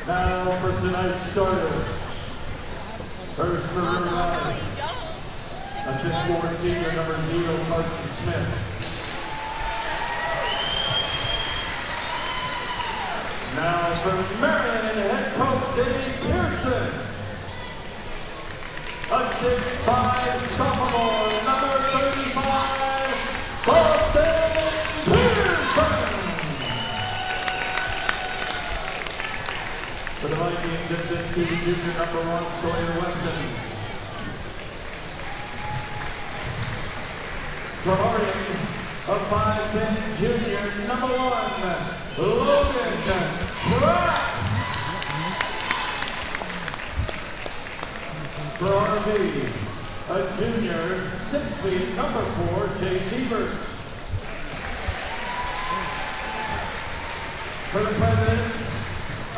Now for tonight's starter. First for River Valley, a 6'4" senior, number 0, Carson Smith. Now for Marion, head coach Dave Pearson, a 6'5" sophomore, number 35, Boston Pearson. For the Vikings, this is student junior number 1, Sawyer Weston. For Marion, a 5'10" junior number 1, Logan Pratt. For RV, a junior 6 feet number 4, Chase Ebert. For the Presidents,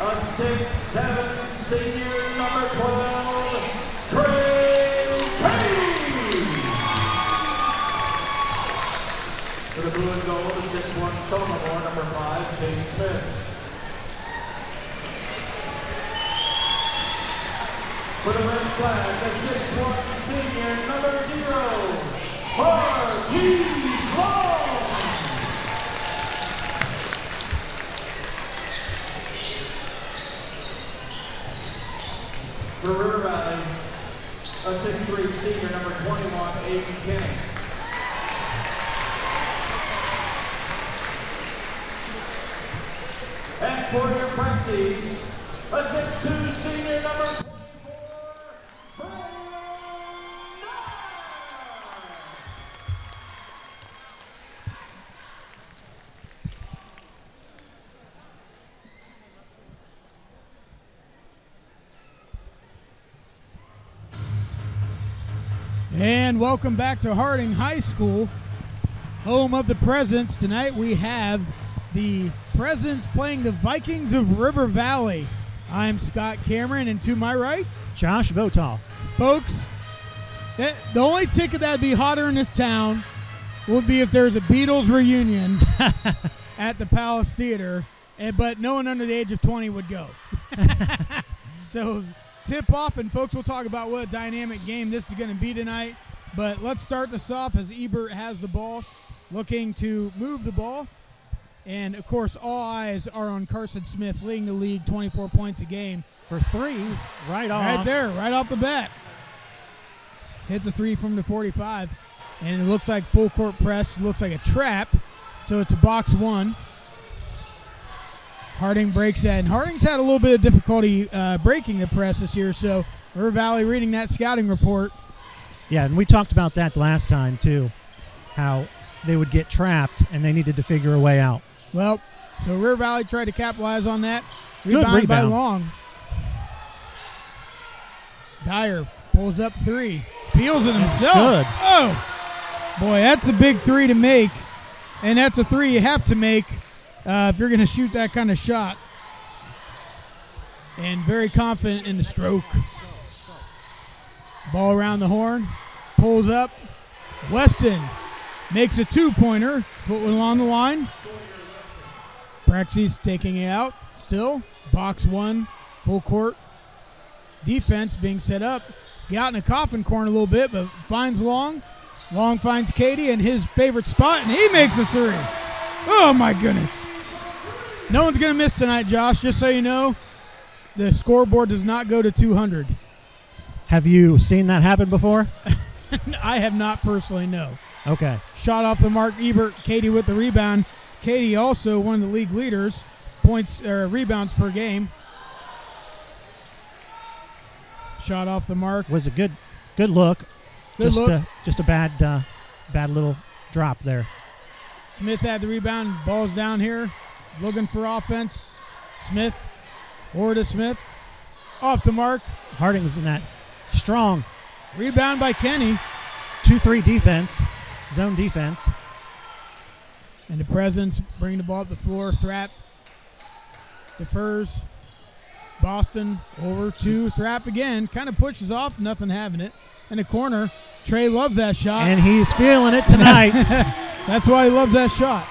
a 6'7" senior, number 12, Trey Payne. For the blue and gold, a 6'1" sophomore, number 5, Chase Smith. For the red flag, a 6'1" senior, number 0, Marquise Long. For River Valley, a 6'3" senior, number 21, Aiden Kenny. And for your Prexies, a 6'2" senior, number 24, Brian Nye. And welcome back to Harding High School, home of the Presents. Tonight we have the Presents playing the Vikings of River Valley. I'm Scott Cameron, and to my right, Josh Votal. Folks, the only ticket that'd be hotter in this town would be if there's a Beatles reunion at the Palace Theater, but no one under the age of 20 would go. So tip off, and folks, we'll talk about what a dynamic game this is going to be tonight. But let's start this off as Ebert has the ball, looking to move the ball. And, of course, all eyes are on Carson Smith, leading the league 24 points a game. For 3, right off. Right there, right off the bat. Hits a 3 from the 45. And it looks like full court press, looks like a trap. So it's a box 1. Harding breaks that, and Harding's had a little bit of difficulty breaking the press this year, so River Valley reading that scouting report. Yeah, and we talked about that last time, too, how they would get trapped, and they needed to figure a way out. Well, so River Valley tried to capitalize on that. Good rebound by Long. Dyer pulls up 3. Feels it himself. Good. Oh, boy, that's a big 3 to make, and that's a 3 you have to make if you're going to shoot that kind of shot. And very confident in the stroke. Ball around the horn. Pulls up. Weston makes a 2-pointer. Foot on the line. Praxis taking it out. Still. Box 1. Full court. Defense being set up. Got in a coffin corner a little bit, but finds Long. Long finds Katie in his favorite spot, and he makes a 3. Oh, my goodness. No one's going to miss tonight, Josh. Just so you know, the scoreboard does not go to 200. Have you seen that happen before? I have not personally, no. Okay. Shot off the mark, Ebert. Katie with the rebound. Katie also one of the league leaders, points or rebounds per game. Shot off the mark. Was a good look. Just a bad little drop there. Smith had the rebound. Ball's down here. Looking for offense. Smith. Or to Smith. Off the mark. Harding's in that strong. Rebound by Kenny. 2-3 defense. Zone defense. And the Presents bring the ball up the floor. Thrap defers. Boston over to Thrap again. Kind of pushes off. Nothing having it. in the corner. Trey loves that shot. And he's feeling it tonight. That's why he loves that shot.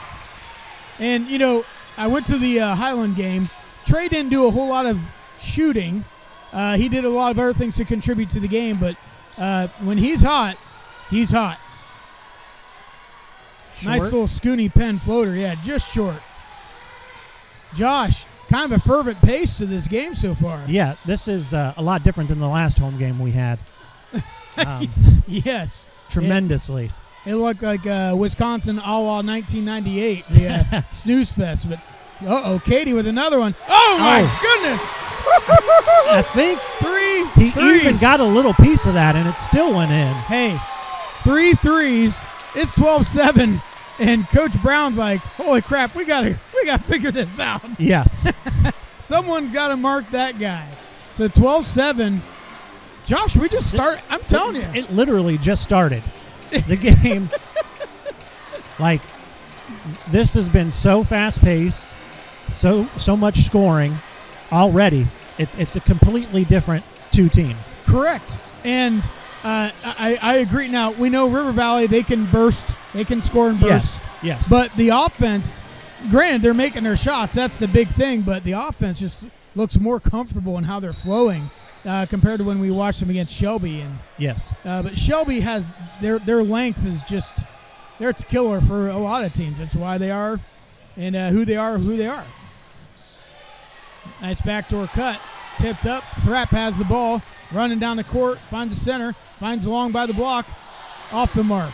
And, you know, I went to the Highland game. Trey didn't do a whole lot of shooting. He did a lot of other things to contribute to the game, but when he's hot, he's hot. Short. Nice little Scooney pen floater. Yeah, just short. Josh, kind of a fervent pace to this game so far. Yeah, this is a lot different than the last home game we had. Yes. Tremendously. It looked like Wisconsin a la 1998, the snooze fest. But, Katie with another one. Oh, my goodness. I think Three he threes. even got a little piece of that, and it still went in. Hey, 3 threes. It's 12-7, and Coach Brown's like, holy crap, we gotta figure this out. Yes. Someone's got to mark that guy. So 12-7. Josh, we just start. I'm telling you. It literally just started. The game, like, this has been so fast-paced, so much scoring already. It's a completely different two teams. Correct. And I agree. Now, we know River Valley, they can burst. They can score and burst. Yes. But the offense, granted, they're making their shots. That's the big thing. But the offense just looks more comfortable in how they're flowing compared to when we watched them against Shelby. And yes. but Shelby has their length is just it's killer for a lot of teams. That's why they are and who they are. Nice backdoor cut. Tipped up. Thrapp has the ball. Running down the court. Finds the center. Finds along by the block. Off the mark.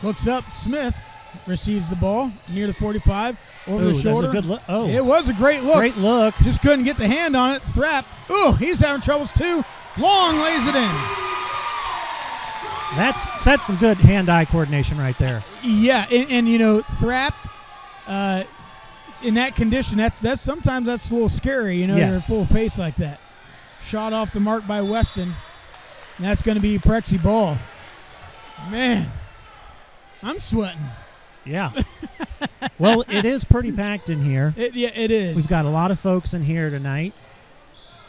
Looks up. Smith receives the ball near the 45. Over the shoulder. That's a good look. Oh. It was a great look. Great look. Just couldn't get the hand on it. Thrapp. Ooh, he's having troubles too. Long lays it in. That's some good hand-eye coordination right there. Yeah, and you know, Thrapp, in that condition, that's sometimes that's a little scary. You know, Yes. they're full of pace like that. Shot off the mark by Weston. And that's going to be Prexy ball. Man, I'm sweating. Yeah. Well, it is pretty packed in here. It is. We've got a lot of folks in here tonight,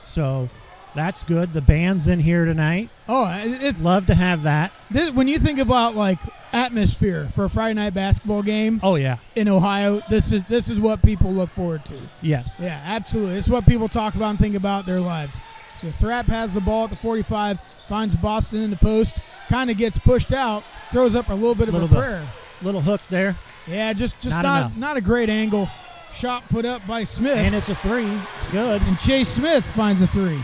so that's good. The band's in here tonight. Oh, it's Love to have that. when you think about like atmosphere for a Friday night basketball game. Oh yeah. In Ohio, this is what people look forward to. Yes. Yeah, absolutely. It's what people talk about and think about their lives. So Thrapp has the ball at the 45, finds Boston in the post, kind of gets pushed out, throws up a little bit of a prayer. Little hook there. Yeah, just Not not a great angle. Shot put up by Smith. And it's a three. It's good. And Chase Smith finds a three.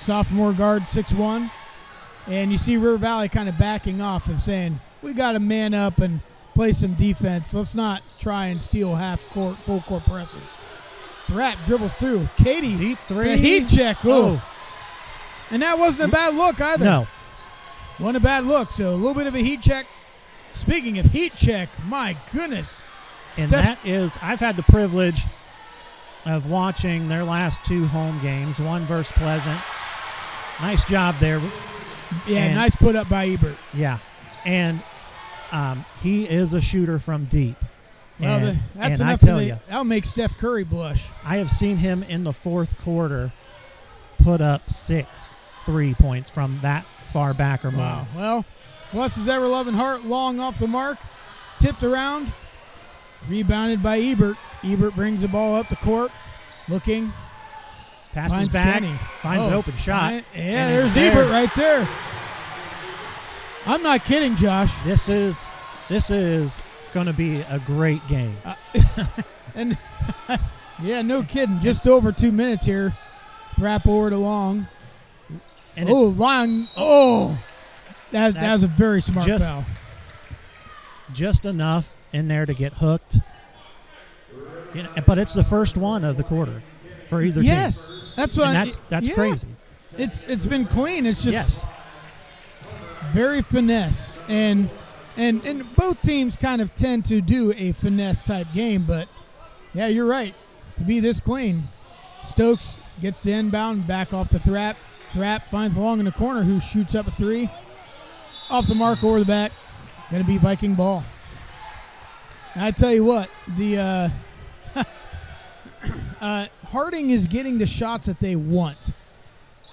Sophomore guard, 6'1". And you see River Valley kind of backing off and saying, we got to man up and play some defense. Let's not try and steal half-court, full-court presses. Thrapp dribbles through. Katie. Deep three. The heat check. Oh. And that wasn't a bad look either. No. Wasn't a bad look. So a little bit of a heat check. Speaking of heat check, my goodness. And that is, I've had the privilege of watching their last two home games, one versus Pleasant. Nice job there. Yeah, and, nice put up by Ebert. Yeah. And he is a shooter from deep. Well, that's and enough that'll make Steph Curry blush. I have seen him in the fourth quarter put up 6 3-points from that far back or more. Wow. Well, bless his ever-loving heart, long off the mark, tipped around, rebounded by Ebert. Ebert brings the ball up the court, looking, passes finds back, Kenny. finds an open shot. Yeah, there's Ebert right there. I'm not kidding, Josh. This is going to be a great game. And yeah, no kidding. Just over 2 minutes here. Thrapp over to Long. And Long. Oh, that was a very smart foul. Just enough in there to get hooked. You know, but it's the first one of the quarter for either team. Yes, that's what. That's crazy. It's been clean. It's just very finesse, and both teams kind of tend to do a finesse type game. But yeah, you're right. To be this clean, Stokes gets the inbound, back off to Thrapp. Thrapp finds Long in the corner, who shoots up a three. Off the mark, over the back. Going to be Viking ball. I tell you what, the Harding is getting the shots that they want.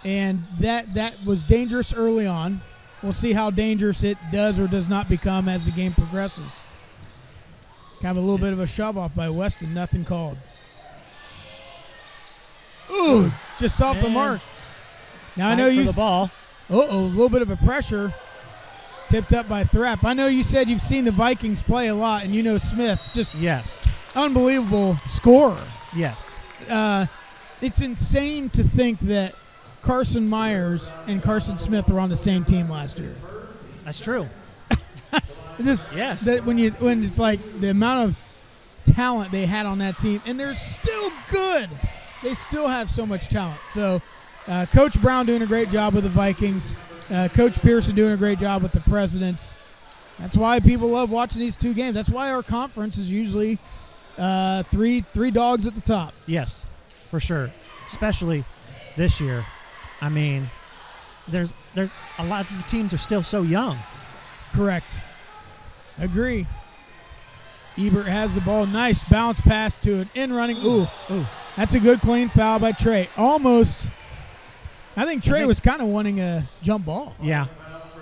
and that was dangerous early on. We'll see how dangerous it does or does not become as the game progresses. Kind of a little bit of a shove off by Weston, nothing called. Ooh, just off the mark. Now I know you the ball. A little bit of a pressure. Tipped up by Thrapp. I know you said you've seen the Vikings play a lot, and you know Smith, just unbelievable scorer. Yes. It's insane to think that Carson Myers and Carson Smith were on the same team last year. That's true. When it's like the amount of talent they had on that team, and they're still good. They still have so much talent. So Coach Brown doing a great job with the Vikings. Coach Pearson doing a great job with the Presidents. That's why people love watching these two games. That's why our conference is usually three dogs at the top. Yes, for sure. Especially this year. I mean, there's a lot of the teams are still so young. Correct. Agree. Ebert has the ball. Nice bounce pass to an in-running. Ooh. That's a good clean foul by Trey. Almost. I think Trey was kind of wanting a jump ball. Yeah.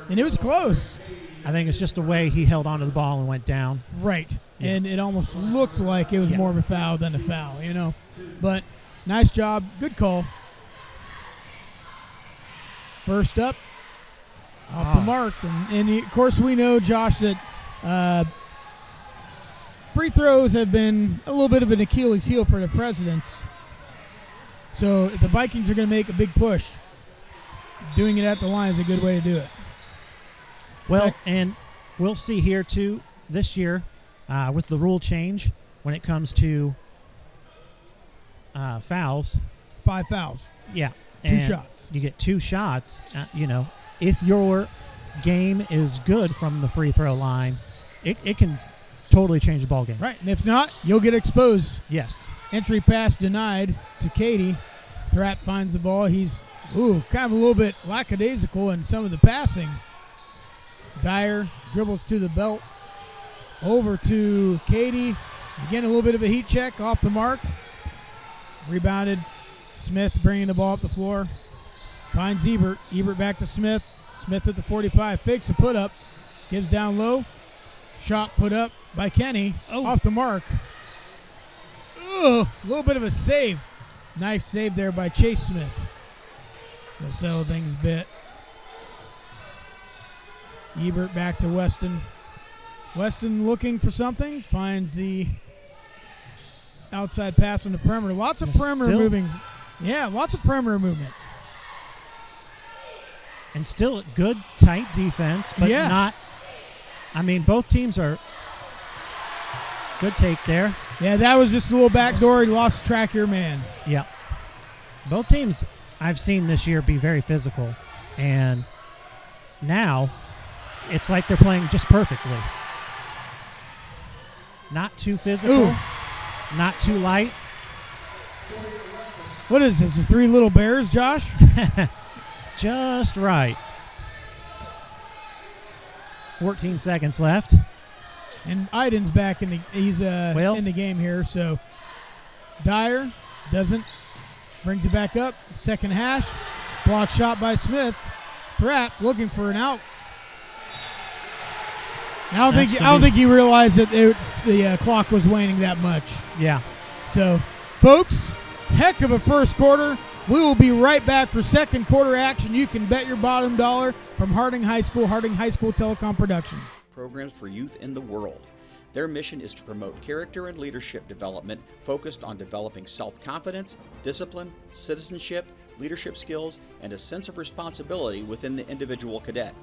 And it was close. I think it's just the way he held onto the ball and went down. Right. Yeah. And it almost looked like it was more of a foul than a foul, you know. But nice job. Good call. First up. Off the mark. And of course, we know, Josh, that free throws have been a little bit of an Achilles heel for the Presidents. So if the Vikings are going to make a big push, doing it at the line is a good way to do it. Well, and we'll see here, too, this year with the rule change when it comes to fouls. 5 fouls. Yeah. 2 shots. You get 2 shots. If your game is good from the free throw line, it can totally change the ball game. Right, and if not, you'll get exposed. Yes. Entry pass denied to Katie. Thrapp finds the ball. He's kind of a little bit lackadaisical in some of the passing. Dyer dribbles to the belt. Over to Katie. Again, a little bit of a heat check off the mark. Rebounded. Smith bringing the ball up the floor. Finds Ebert. Ebert back to Smith. Smith at the 45. Fakes a put up. Gives down low. Shot put up by Kenny. Off the mark. A little bit of a save. Nice save there by Chase Smith. They'll settle things a bit. Ebert back to Weston. Weston looking for something. Finds the outside pass on the perimeter. Lots of perimeter moving. Yeah, lots of perimeter movement. And still good, tight defense, but not. I mean, both teams are good take there. Yeah, that was just a little backdoor. He lost track of your man. Yeah. Both teams I've seen this year be very physical. And now it's like they're playing just perfectly. Not too physical. Not too light. What is this, the 3 little bears, Josh? Just right. 14 seconds left. And Iden's back in the in the game here. So Dyer doesn't. Brings it back up. Second hash. Block shot by Smith. Thrapp looking for an out. I don't think he realized that the clock was waning that much. Yeah. So, folks, heck of a first quarter. We will be right back for second quarter action. You can bet your bottom dollar from Harding High School Telecom Production. Programs for youth in the world. Their mission is to promote character and leadership development focused on developing self-confidence, discipline, citizenship, leadership skills, and a sense of responsibility within the individual cadet.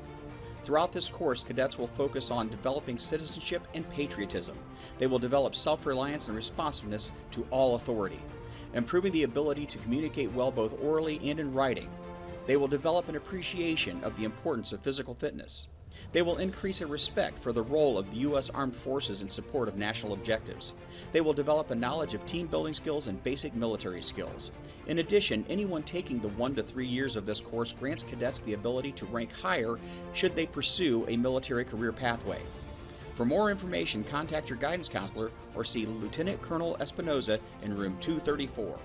Throughout this course, cadets will focus on developing citizenship and patriotism. They will develop self-reliance and responsiveness to all authority, improving the ability to communicate well both orally and in writing. They will develop an appreciation of the importance of physical fitness. They will increase a respect for the role of the U.S. Armed Forces in support of national objectives. They will develop a knowledge of team-building skills and basic military skills. In addition, anyone taking the 1 to 3 years of this course grants cadets the ability to rank higher should they pursue a military career pathway. For more information, contact your guidance counselor or see Lieutenant Colonel Espinoza in room 234.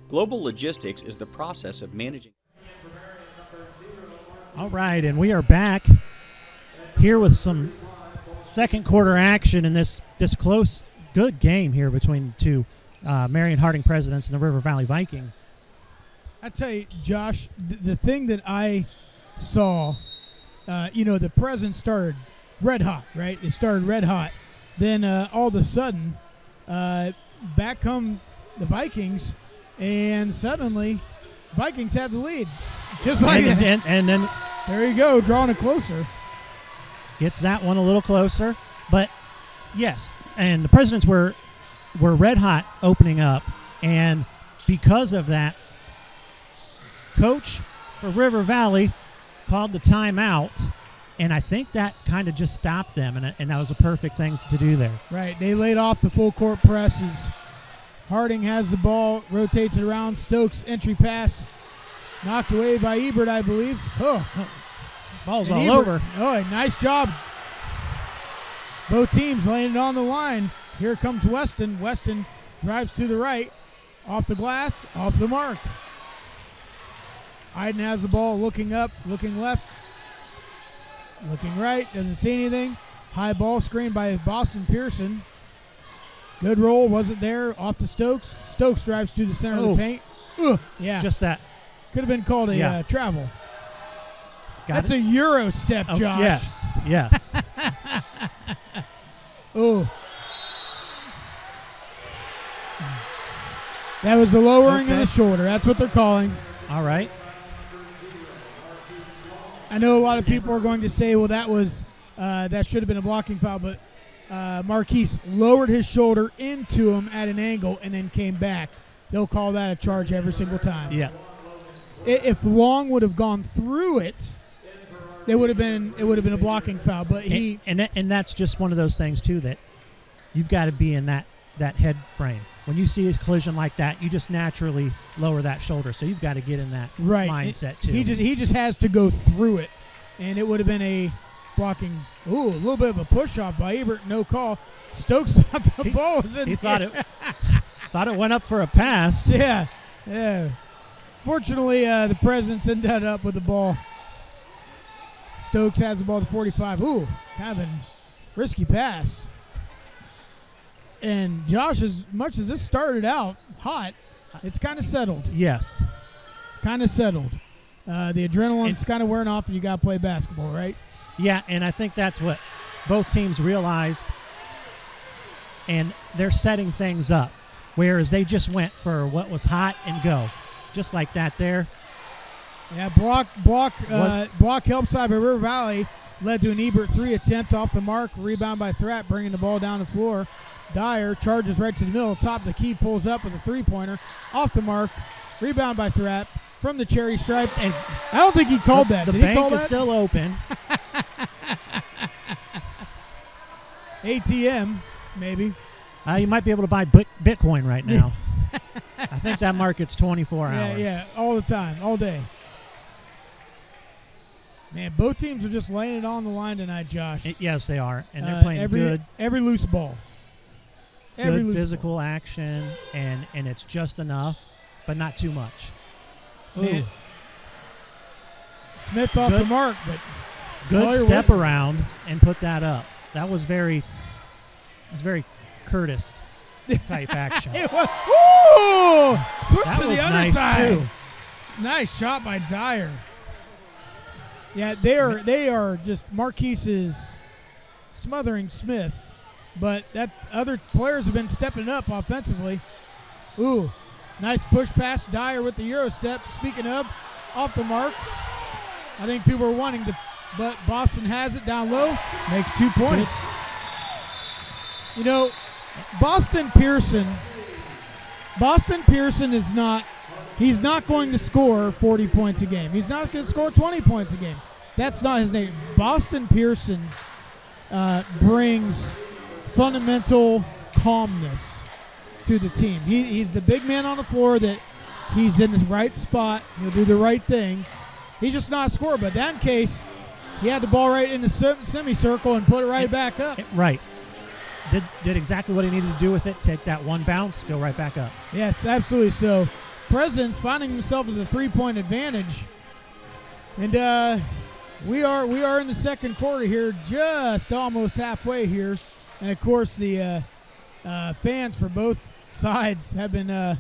Global logistics is the process of managing. All right, and we are back here with some second quarter action in this close, good game here between two Marion Harding Presidents and the River Valley Vikings. I tell you, Josh, the thing that I saw, the Presidents started red hot, right? They started red hot. Then all of a sudden, back come the Vikings, and suddenly Vikings had the lead. Just like that. And then there you go, drawing it closer. Gets that one a little closer. But, yes, and the Presidents were red hot opening up. And because of that, Coach for River Valley called the timeout. And I think that kind of just stopped them, and that was a perfect thing to do there. Right. They laid off the full court presses. Harding has the ball, rotates it around. Stokes entry pass, knocked away by Ebert, I believe. Ball's and all Ebert, over. Oh, nice job. Both teams laying it on the line. Here comes Weston. Weston drives to the right, off the glass, off the mark. Iden has the ball, looking up, looking left. Looking right, doesn't see anything. High ball screen by Boston Pearson. Good roll, wasn't there. Off to Stokes. Stokes drives to the center of the paint. Yeah. Just that. Could have been called a travel. That's it? a Euro step, Josh. Yes. Oh. That was the lowering of the shoulder. That's what they're calling. All right. I know a lot of people are going to say, well, that was that should have been a blocking foul, but Marquise lowered his shoulder into him at an angle and then came back. They'll call that a charge every single time. Yeah. If Long would have gone through it, it would have been a blocking foul. But and that's just one of those things too, that you've got to be in that head frame. When you see a collision like that, you just naturally lower that shoulder. So you've got to get in that mindset too. He just has to go through it, and it would have been a blocking. Ooh, a little bit of a push off by Ebert. No call. Stokes thought the ball was in. He thought it went up for a pass. Yeah. Fortunately, the Presidents ended up with the ball. Stokes has the ball to 45. Ooh, kind of a risky pass. And Josh, as much as this started out hot, it's kind of settled. Yes. It's kind of settled. The adrenaline's kind of wearing off, and you got to play basketball, right? Yeah, and I think that's what both teams realize, and they're setting things up, whereas they just went for what was hot and go, just like that there. Yeah, block help side by River Valley led to an Ebert 3 attempt off the mark, rebound by Thrapp, bringing the ball down the floor. Dyer charges right to the middle, top of the key, pulls up with a three-pointer, off the mark, rebound by Thrapp from the charity stripe, and I don't think he called that. The Did bank he call is that? still open. ATM, maybe. You might be able to buy Bitcoin right now. I think that market's 24 hours. Yeah, all the time, all day. Man, both teams are just laying it on the line tonight, Josh. Yes, they are, and they're playing every loose ball. Good physical action, and it's just enough, but not too much. Man. Smith off the mark, but good step around and put that up. That was very Curtis type action. It was. Ooh! Switch that to was the other nice side. too. Nice shot by Dyer. Yeah, they are just Marquise is smothering Smith, but that other players have been stepping up offensively. Ooh, nice push pass. Dyer with the Euro step. Speaking of, off the mark. I think people are wanting to, but Boston has it down low. Makes 2 points. You know, Boston Pearson is not. He's not going to score 40 points a game. He's not going to score 20 points a game. That's not his name. Boston Pearson brings fundamental calmness to the team. He's the big man on the floor that he's in the right spot. He'll do the right thing. He's just not a scorer. But in that case, he had the ball right in the semicircle and put it right back up. Right. Did exactly what he needed to do with it. Take that one bounce, go right back up. Yes, absolutely. So President's finding himself with a 3-point advantage. And we are in the second quarter here, just almost halfway here. And, of course, the fans for both sides have been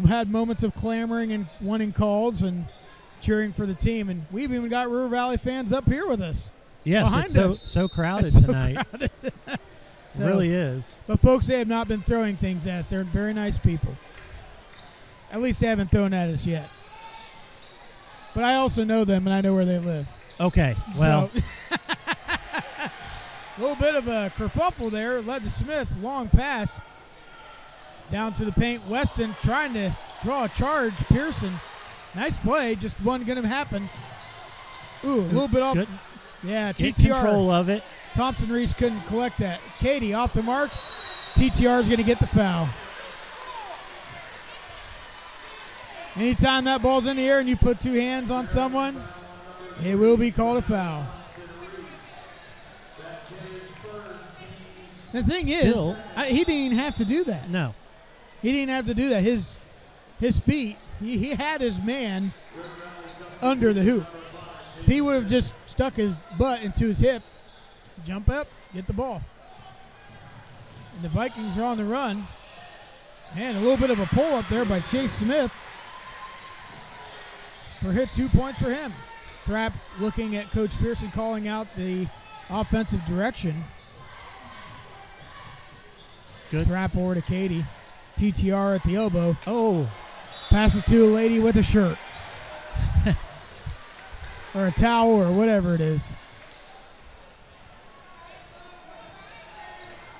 had moments of clamoring and wanting calls and cheering for the team. And we've even got River Valley fans up here with us. Yes, behind it's us. so crowded It's so tonight. crowded. It really is. But, folks, they have not been throwing things at us. They're very nice people. At least they haven't thrown at us yet. But I also know them, and I know where they live. Okay, well. So, a little bit of a kerfuffle there. Led to Smith. Long pass. Down to the paint. Weston trying to draw a charge. Pearson. Nice play. Just wasn't going to happen. Ooh, a little bit off. Good. Yeah, Get TTR. control of it. Thompson Reese couldn't collect that. Katie off the mark. TTR is going to get the foul. Anytime that ball's in the air and you put two hands on someone, it will be called a foul. The thing Still, is, he didn't even have to do that. No. He didn't have to do that. His feet, he had his man under the hoop. If he would have just stuck his butt into his hip, jump up, get the ball. And the Vikings are on the run. Man, a little bit of a pull up there by Chase Smith. For hit 2 points for him. Thrapp looking at Coach Pearson, calling out the offensive direction. Good. Thrapp over to Katie. TTR at the elbow. Oh. Passes to a lady with a shirt. Or a towel or whatever it is.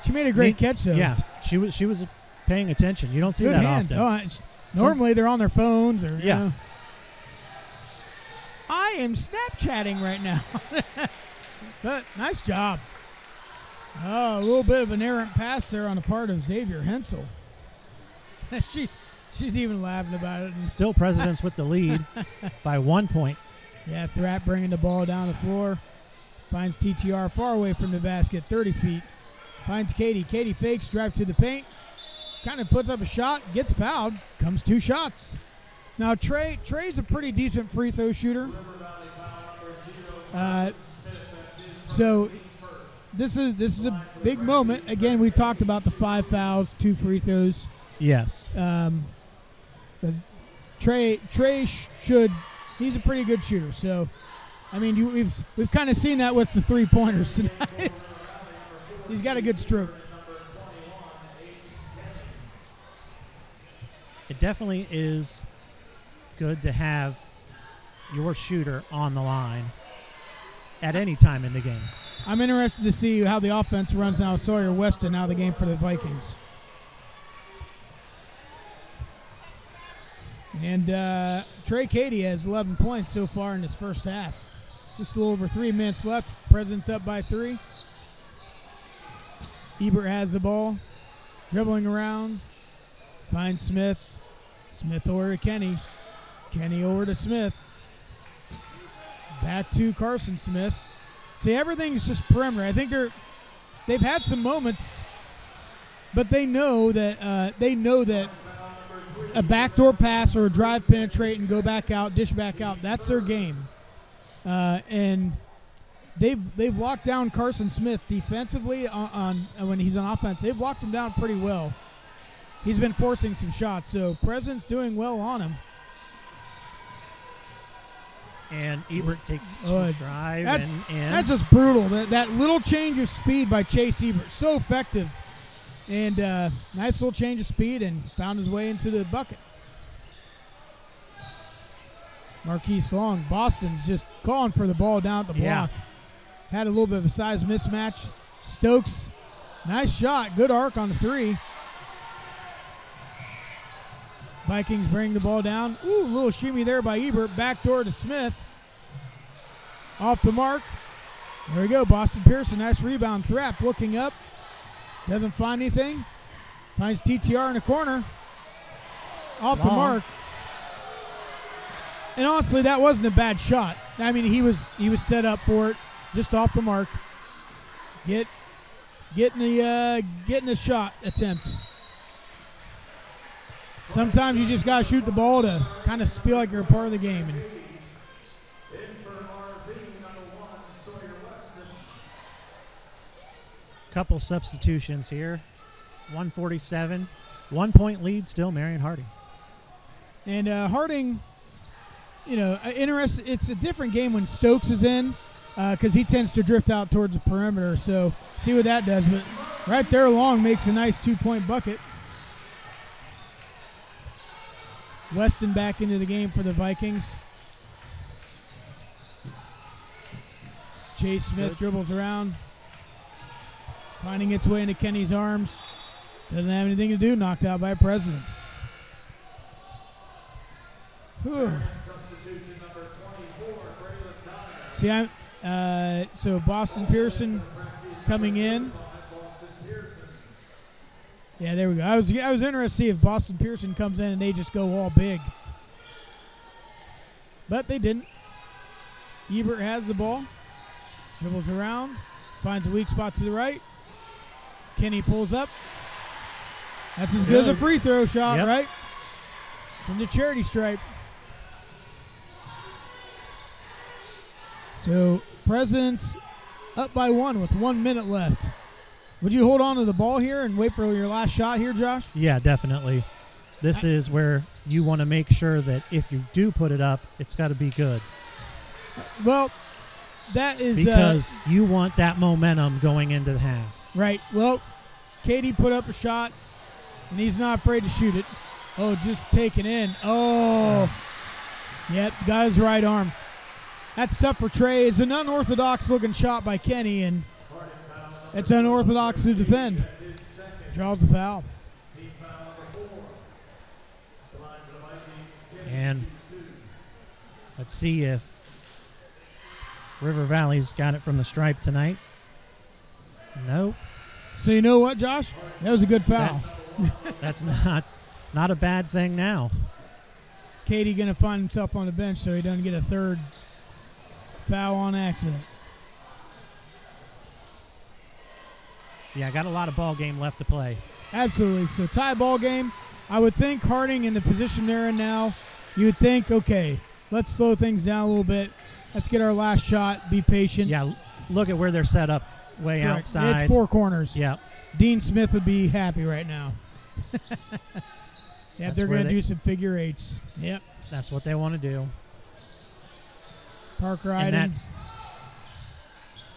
She made a great catch, though. Yeah, she was paying attention. You don't see Good that hands. often. Normally they're on their phones or Yeah. You know. I am Snapchatting right now. But nice job. Oh, a little bit of an errant pass there on the part of Xavier Hensel. She's even laughing about it. Still Presidents with the lead by 1 point. Yeah, Thrapp bringing the ball down the floor. Finds TTR far away from the basket, 30 feet. Finds Katie. Katie fakes, drives to the paint. Kind of puts up a shot, gets fouled. Comes 2 shots. Now, Trey's a pretty decent free throw shooter. So this is a big moment. Again, we talked about the 5 fouls, 2 free throws. Yes. But Trey should. He's a pretty good shooter. So, I mean, we've kind of seen that with the 3-pointers tonight. He's got a good stroke. It definitely is good to have your shooter on the line at any time in the game. I'm interested to see how the offense runs now. Sawyer Weston out of the game for the Vikings. And Trey Katie has 11 points so far in his first half. Just a little over 3 minutes left. President's up by 3. Ebert has the ball. Dribbling around. Finds Smith. Smith over to Kenny. Kenny over to Smith. Back to Carson Smith. See, everything's just perimeter. I think they've had some moments, but they know that a backdoor pass or a drive, penetrate, and go back out, dish back out. That's their game, and they've locked down Carson Smith defensively on when he's on offense. They've locked him down pretty well. He's been forcing some shots, so President's doing well on him. And Ebert takes 2 drive. That's just brutal. That little change of speed by Chase Ebert, so effective. And nice little change of speed and found his way into the bucket. Marquise Long, Boston's just calling for the ball down at the block. Had a little bit of a size mismatch. Stokes, nice shot. Good arc on the 3. Vikings bring the ball down. Ooh, a little shimmy there by Ebert. Backdoor to Smith. Off the mark. There we go. Boston Pearson. Nice rebound. Thrapp looking up. Doesn't find anything. Finds TTR in the corner. Off the mark. And honestly, that wasn't a bad shot. I mean, he was set up for it. Just off the mark. Getting the shot attempt. Sometimes you just got to shoot the ball to kind of feel like you're a part of the game. And couple substitutions here. 147. 1 point lead still, Marion Harding. And Harding, you know, it's a different game when Stokes is in because he tends to drift out towards the perimeter. So see what that does. But right there, Long makes a nice 2-point bucket. Weston back into the game for the Vikings. Chase Smith dribbles around, finding its way into Kenny's arms. Doesn't have anything to do, knocked out by Presidents. Whew. See, so Boston Pearson coming in. Yeah, there we go. I was interested to see if Boston Pearson comes in and they just go all big. But they didn't. Ebert has the ball. Dribbles around. Finds a weak spot to the right. Kenny pulls up. That's as good as a free throw shot, right? From the charity stripe. So, Presidents up by 1 with 1 minute left. Would you hold on to the ball here and wait for your last shot here, Josh? Yeah, definitely. This is where you want to make sure that if you do put it up, it's got to be good. Well, that is because you want that momentum going into the half. Right. Well, Katie put up a shot, and he's not afraid to shoot it. Oh, just taken in. Oh. Yep, got his right arm. That's tough for Trey. It's an unorthodox-looking shot by Kenny, and it's unorthodox to defend. Draws a foul. And let's see if River Valley's got it from the stripe tonight. No. So you know what, Josh? That was a good foul. That's not a bad thing now. Katie going to find himself on the bench so he doesn't get a third foul on accident. Yeah, got a lot of ball game left to play. Absolutely. So tie ball game. I would think Harding in the position they're in now, you would think, okay, let's slow things down a little bit. Let's get our last shot. Be patient. Yeah, look at where they're set up way Correct. outside. It's 4 corners. Yeah. Dean Smith would be happy right now. Yep, they're going to do some figure eights. Yep. That's what they want to do. Parker Iden.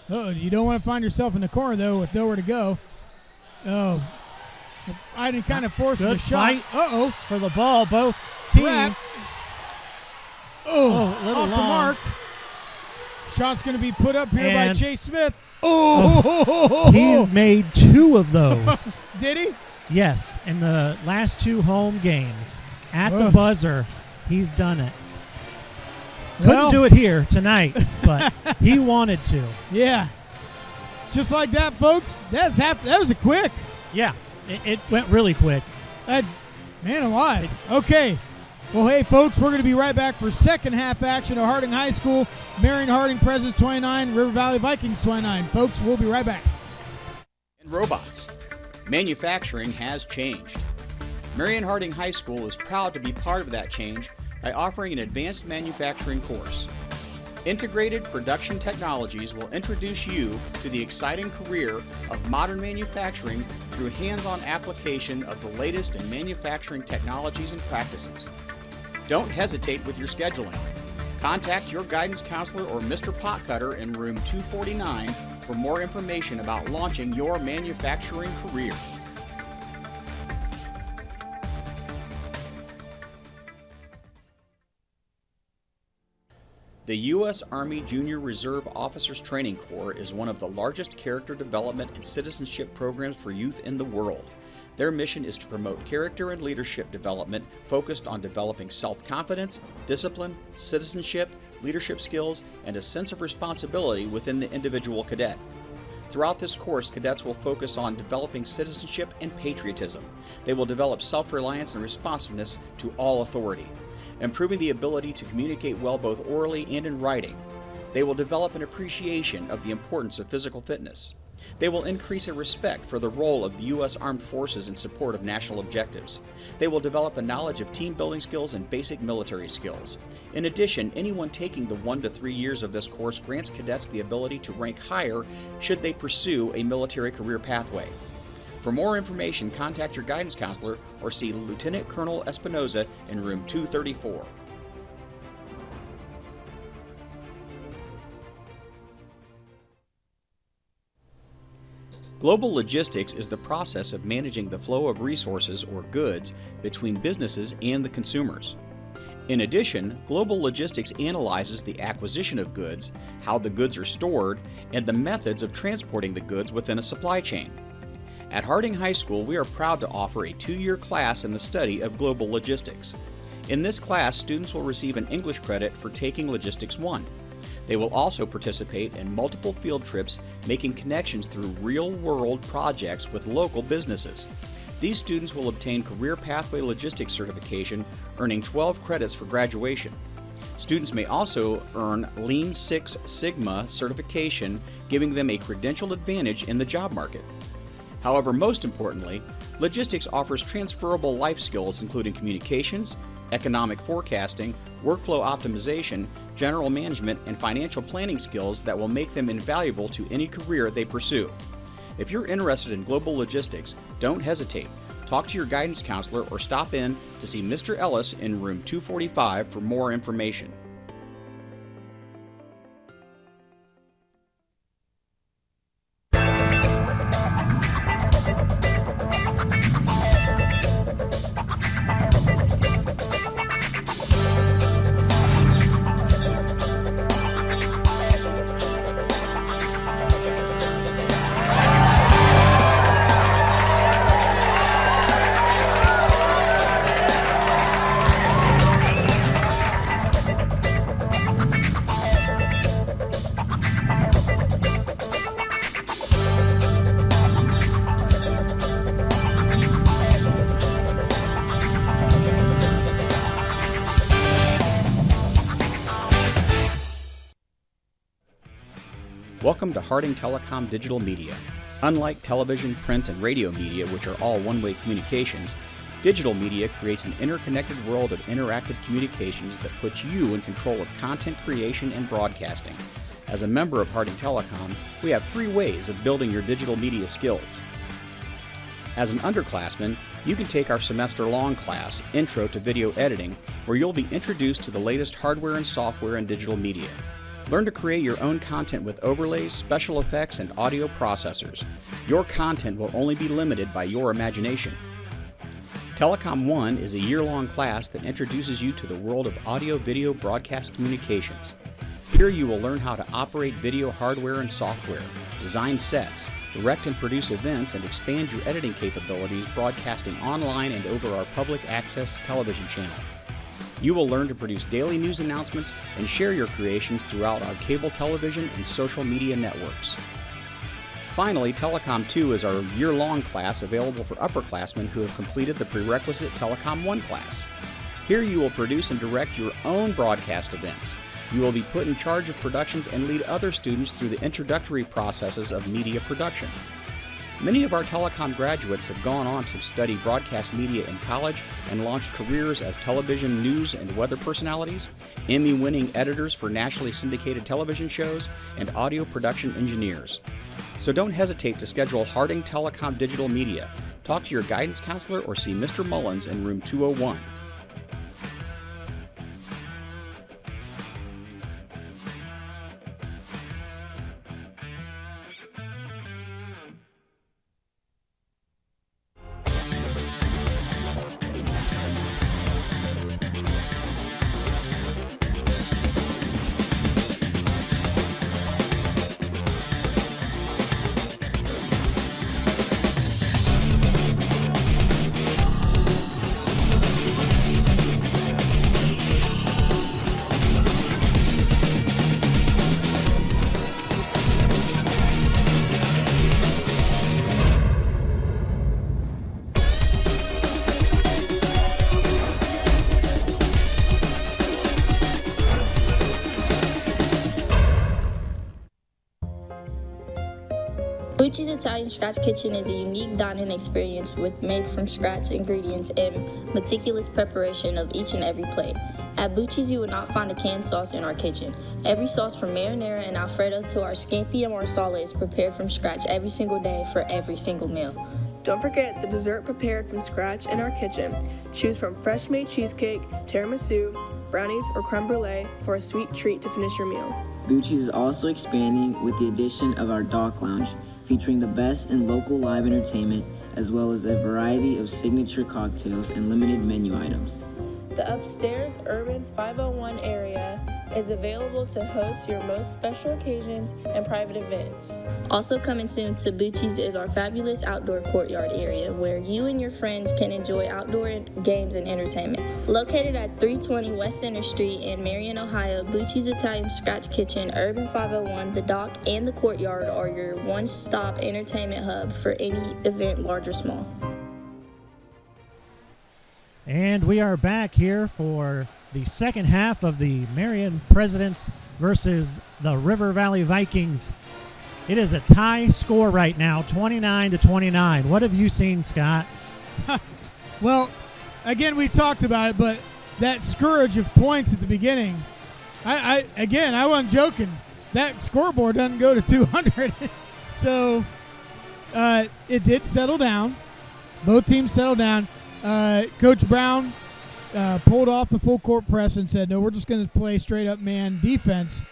Oh, you don't want to find yourself in the corner, though, with nowhere to go. Oh. Iden kind of forced the shot. Uh-oh. For the ball, both teams. Oh, little off long. the mark. Shot's going to be put up here by Chase Smith. Oh. He made 2 of those. Did he? Yes, in the last 2 home games. At the buzzer, he's done it. Couldn't do it here tonight, but he wanted to. Yeah. Just like that, folks. That was a quick. Yeah, it went really quick. Man alive. Okay. Well, hey, folks, we're going to be right back for second half action of Harding High School. Marion Harding Presidents 29, River Valley Vikings 29. Folks, we'll be right back. And robots. Manufacturing has changed. Marion Harding High School is proud to be part of that change by offering an advanced manufacturing course. Integrated Production Technologies will introduce you to the exciting career of modern manufacturing through hands-on application of the latest in manufacturing technologies and practices. Don't hesitate with your scheduling. Contact your guidance counselor or Mr. Potcutter in room 249 for more information about launching your manufacturing career. The U.S. Army Junior Reserve Officers Training Corps is one of the largest character development and citizenship programs for youth in the world. Their mission is to promote character and leadership development focused on developing self-confidence, discipline, citizenship, leadership skills, and a sense of responsibility within the individual cadet. Throughout this course, cadets will focus on developing citizenship and patriotism. They will develop self-reliance and responsiveness to all authority, improving the ability to communicate well both orally and in writing. They will develop an appreciation of the importance of physical fitness. They will increase a respect for the role of the U.S. Armed Forces in support of national objectives. They will develop a knowledge of team building skills and basic military skills. In addition, anyone taking the 1 to 3 years of this course grants cadets the ability to rank higher should they pursue a military career pathway. For more information, contact your guidance counselor or see Lieutenant Colonel Espinoza in room 234. Global logistics is the process of managing the flow of resources or goods between businesses and the consumers. In addition, global logistics analyzes the acquisition of goods, how the goods are stored, and the methods of transporting the goods within a supply chain. At Harding High School, we are proud to offer a 2-year class in the study of global logistics. In this class, students will receive an English credit for taking Logistics 1. They will also participate in multiple field trips, making connections through real-world projects with local businesses. These students will obtain Career Pathway Logistics certification, earning 12 credits for graduation. Students may also earn Lean Six Sigma certification, giving them a credentialed advantage in the job market. However, most importantly, logistics offers transferable life skills including communications, economic forecasting, workflow optimization, general management, and financial planning skills that will make them invaluable to any career they pursue. If you're interested in global logistics, don't hesitate. Talk to your guidance counselor or stop in to see Mr. Ellis in room 245 for more information. Welcome to Harding Telecom Digital Media. Unlike television, print, and radio media, which are all one-way communications, digital media creates an interconnected world of interactive communications that puts you in control of content creation and broadcasting. As a member of Harding Telecom, we have 3 ways of building your digital media skills. As an underclassman, you can take our semester-long class, Intro to Video Editing, where you'll be introduced to the latest hardware and software in digital media. Learn to create your own content with overlays, special effects, and audio processors. Your content will only be limited by your imagination. Telecom 1 is a year-long class that introduces you to the world of audio-video broadcast communications. Here you will learn how to operate video hardware and software, design sets, direct and produce events, and expand your editing capabilities broadcasting online and over our public access television channel. You will learn to produce daily news announcements and share your creations throughout our cable television and social media networks. Finally, Telecom 2 is our year-long class available for upperclassmen who have completed the prerequisite Telecom 1 class. Here you will produce and direct your own broadcast events. You will be put in charge of productions and lead other students through the introductory processes of media production. Many of our telecom graduates have gone on to study broadcast media in college and launched careers as television news and weather personalities, Emmy-winning editors for nationally syndicated television shows, and audio production engineers. So don't hesitate to schedule Harding Telecom Digital Media. Talk to your guidance counselor or see Mr. Mullins in room 201. Bucci's Italian Scratch Kitchen is a unique dining experience with made-from-scratch ingredients and meticulous preparation of each and every plate. At Bucci's, you will not find a canned sauce in our kitchen. Every sauce from marinara and alfredo to our scampi and marsala is prepared from scratch every single day for every single meal. Don't forget the dessert prepared from scratch in our kitchen. Choose from fresh-made cheesecake, tiramisu, brownies, or creme brulee for a sweet treat to finish your meal. Bucci's is also expanding with the addition of our Dock Lounge, featuring the best in local live entertainment, as well as a variety of signature cocktails and limited menu items. The upstairs Urban 501 area is available to host your most special occasions and private events. Also coming soon to Bucci's is our fabulous outdoor courtyard area where you and your friends can enjoy outdoor games and entertainment. Located at 320 West Center Street in Marion, Ohio, Bucci's Italian Scratch Kitchen, Urban 501, the Dock, and the Courtyard are your one-stop entertainment hub for any event, large or small. And we are back here for the second half of the Marion Presidents versus the River Valley Vikings. It is a tie score right now, 29-29. What have you seen, Scott? Well, again, we talked about it, but that scourge of points at the beginning, I wasn't joking. That scoreboard doesn't go to 200. So it did settle down. Both teams settled down. Coach Brown pulled off the full court press and said, no, we're just going to play straight up man defense.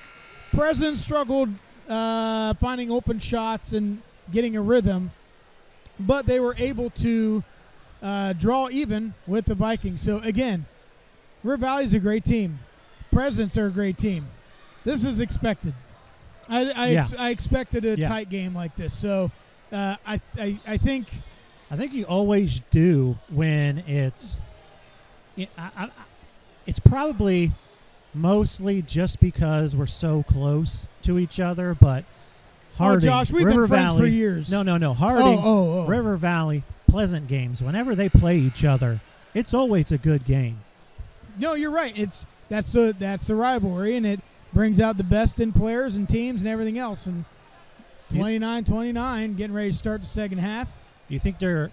President struggled finding open shots and getting a rhythm, but they were able to draw even with the Vikings. So, again, River Valley's a great team. Presidents are a great team. This is expected. I expected a tight game like this. So, I think – I think you always do when it's probably mostly just because we're so close to each other, but Harding, Josh, we've River been friends Valley, for years. No. Harding, River Valley, Pleasant games. Whenever they play each other, it's always a good game. No, you're right. That's the rivalry, and it brings out the best in players and teams and everything else. And 29-29, getting ready to start the second half. You think they're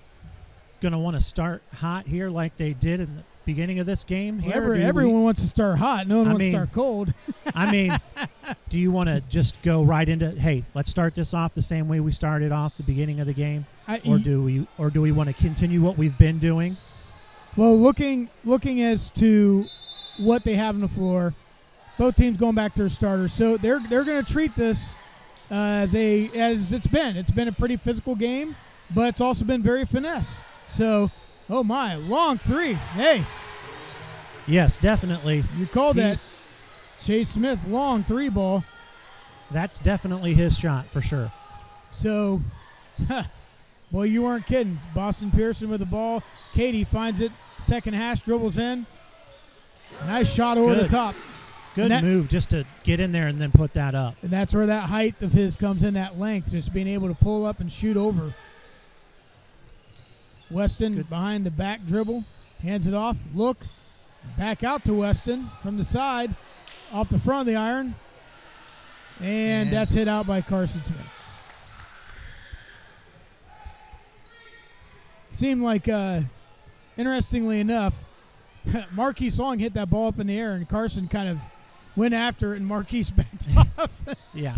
going to want to start hot here like they did in the beginning of this game? Everyone wants to start hot. No one wants to start cold. I mean, do you want to just go right into, hey, let's start this off the same way we started off the beginning of the game? Or do we want to continue what we've been doing? Well, looking as to what they have on the floor, both teams going back to their starters. So they're going to treat this as it's been. It's been a pretty physical game, but it's also been very finesse. So, oh my, long three. Hey. Yes, definitely. You called that. Chase Smith, long three ball. That's definitely his shot for sure. So, boy, you weren't kidding. Boston Pearson with the ball. Katie finds it. Second hash, dribbles in. Nice shot over the top. Good move just to get in there and then put that up. And that's where that height of his comes in, that length, just being able to pull up and shoot over. Weston behind the back dribble, hands it off, look, back out to Weston from the side, off the front of the iron, and that's hit out by Carson Smith. Seemed like, interestingly enough, Marquise Long hit that ball up in the air, and Carson kind of went after it, and Marquise backed off. Yeah.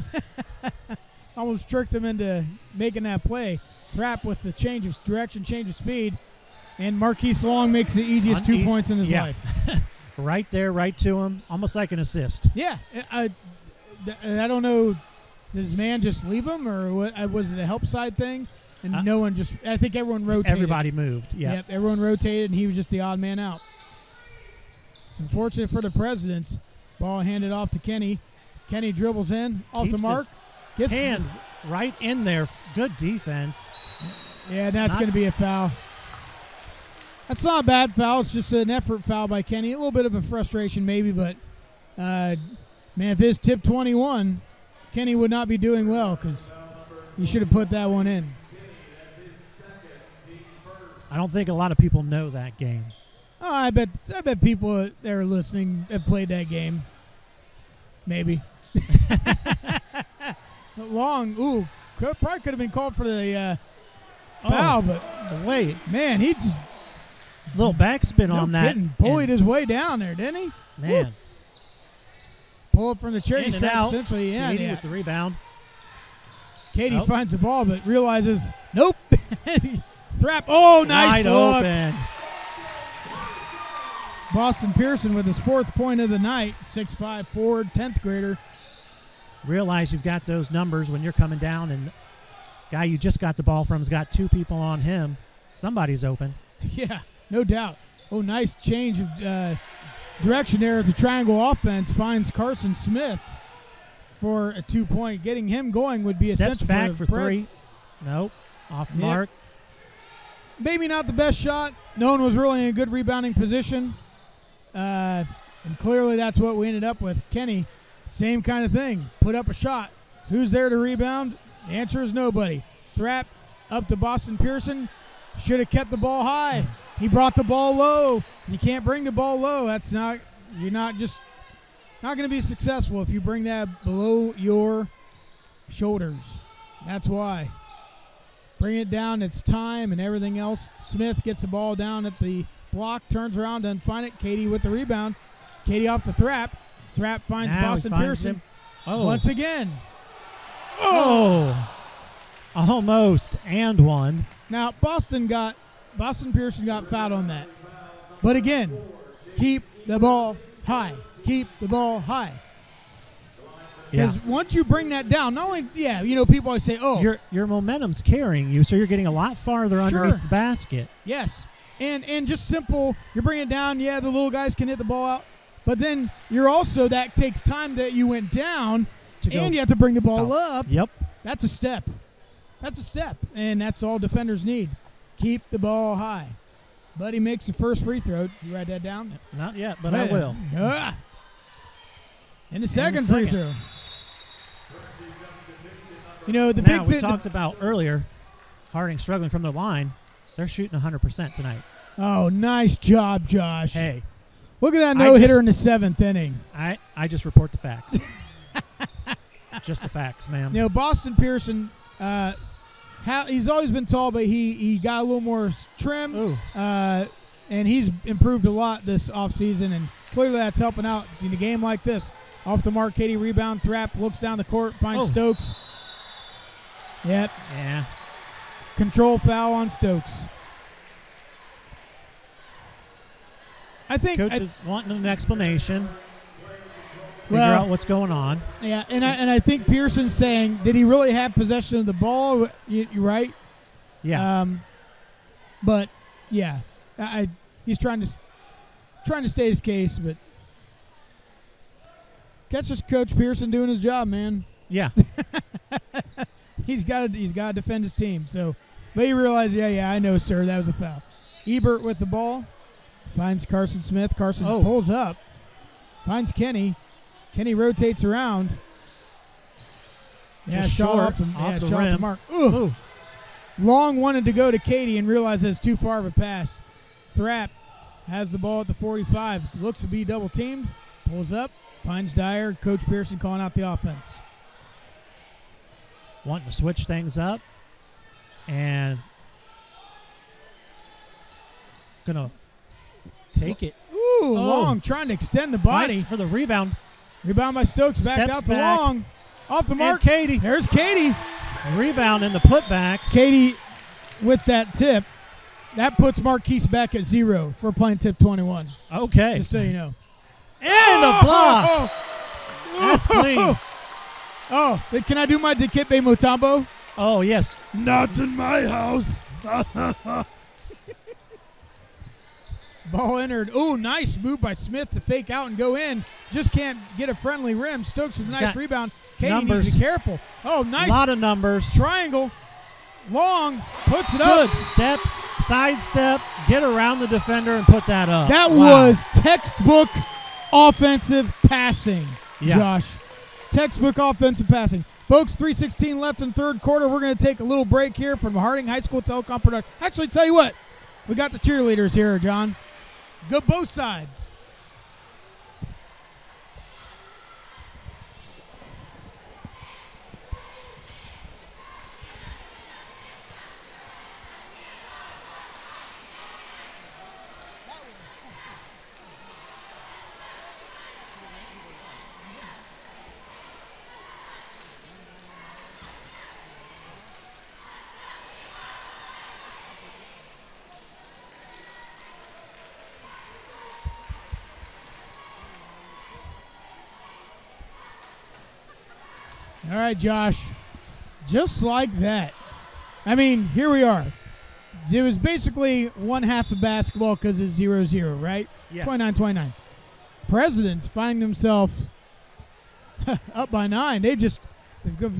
Almost tricked him into making that play. Thrapp with the change of direction, change of speed, and Marquise Long makes the easiest 2 points in his life. Right there, right to him, almost like an assist. Yeah. I don't know, did his man just leave him, or was it a help side thing? And no one just – I think everyone rotated. Everybody moved, yeah. Yep, everyone rotated, and he was just the odd man out. It's unfortunate for the Presidents. Ball handed off to Kenny. Kenny dribbles in, off the mark. Gets hand right in there. Good defense. Yeah, that's going to be a foul. That's not a bad foul. It's just an effort foul by Kenny. A little bit of a frustration maybe, but, man, if his tip 21, Kenny would not be doing well because he should have put that one in. I don't think a lot of people know that game. Oh, I bet people that are listening have played that game. Maybe. Long, probably could have been called for the foul, but wait, man, he just little backspin on that. Bullied his way down there, didn't he? Man. Woo. Pull up from the cherry In and strap, out. essentially. Yeah, Katie with the rebound. Katie finds the ball, but realizes, nope. Thrap. Oh, nice Wide look. open. Boston Pearson with his 4th point of the night. 6'5" forward, 10th grader. Realize you've got those numbers when you're coming down, and guy you just got the ball from has got 2 people on him. Somebody's open. Yeah, no doubt. Oh, nice change of direction there. The triangle offense finds Carson Smith for a 2-point. Getting him going would be Steps essential back for Brett. 3. Nope. Off the mark. Maybe not the best shot. No one was really in a good rebounding position. And clearly that's what we ended up with. Kenny, same kind of thing. Put up a shot. Who's there to rebound? The answer is nobody. Thrap up to Boston Pearson. Should have kept the ball high. He brought the ball low. You can't bring the ball low. You're not going to be successful if you bring that below your shoulders. That's why. Bring it down. It's time and everything else. Smith gets the ball down at the block, turns around, doesn't find it. Katie with the rebound. Katie off the Thrap. Thrap finds Now Boston Pearson Oh. once again. Oh. Almost and one. Now, Boston Pearson got fouled on that. But again, keep the ball high. Keep the ball high. Because once you bring that down, not only, people always say, oh. Your momentum's carrying you, so you're getting a lot farther underneath the basket. Yes. And just simple, you're bringing it down, the little guys can hit the ball out. But then that takes time that you went down, and you have to bring the ball up. Yep. That's a step. And that's all defenders need. Keep the ball high. Buddy makes the first free throw. Did you write that down? Not yet, but I will. And the second free throw. We talked about earlier, Harding struggling from the line. They're shooting 100% tonight. Oh, nice job, Josh. Hey. Look at that no-hitter in the 7th inning. I just report the facts. Just the facts, ma'am. Boston Pearson, he's always been tall, but he got a little more trim. And he's improved a lot this offseason, and clearly that's helping out in a game like this. Off the mark, Katie rebound, Thrap looks down the court, finds Stokes. Yep. Yeah. Control foul on Stokes. I think Coach is wanting an explanation. Figure out what's going on. Yeah, and I think Pearson's saying, did he really have possession of the ball? You're right. Yeah. But yeah, he's trying to state his case, but that's just Coach Pearson doing his job, man. Yeah. He's got to defend his team. So, but he realized, I know, sir, that was a foul. Ebert with the ball, finds Carson Smith. Carson pulls up, finds Kenny. Kenny rotates around. Just shot short, off the rim. The mark. Ooh. Long wanted to go to Katie and realized it's too far of a pass. Thrap has the ball at the 45. Looks to be double teamed. Pulls up, finds Dyer. Coach Pearson calling out the offense. Wanting to switch things up. And gonna take it. Ooh, Long trying to extend the body. Fights for the rebound. Rebound by Stokes. Back out to Long. Off the mark. And Katie. There's Katie. Rebound in the putback. Katie with that tip. That puts Marquise back at 0 for playing tip 21. Okay. Just so you know. And a block. That's clean. Oh, can I do my Dikipe Mutombo? Oh, yes. Not in my house. Ball entered. Oh, nice move by Smith to fake out and go in. Just can't get a friendly rim. Stokes with a nice rebound. Katie needs to be careful. Oh, nice. A lot of numbers. Triangle. Long puts it up. Good steps, sidestep, get around the defender and put that up. That was textbook offensive passing, Josh. Textbook offensive passing. Folks, 3:16 left in third quarter. We're going to take a little break here from Harding High School Telecom Production. Actually, tell you what, we got the cheerleaders here, John. Go both sides. All right, Josh. Just like that. I mean, here we are. It was basically one half of basketball because it's 0-0, right? Yes. 29-29. Presidents find themselves up by 9. They've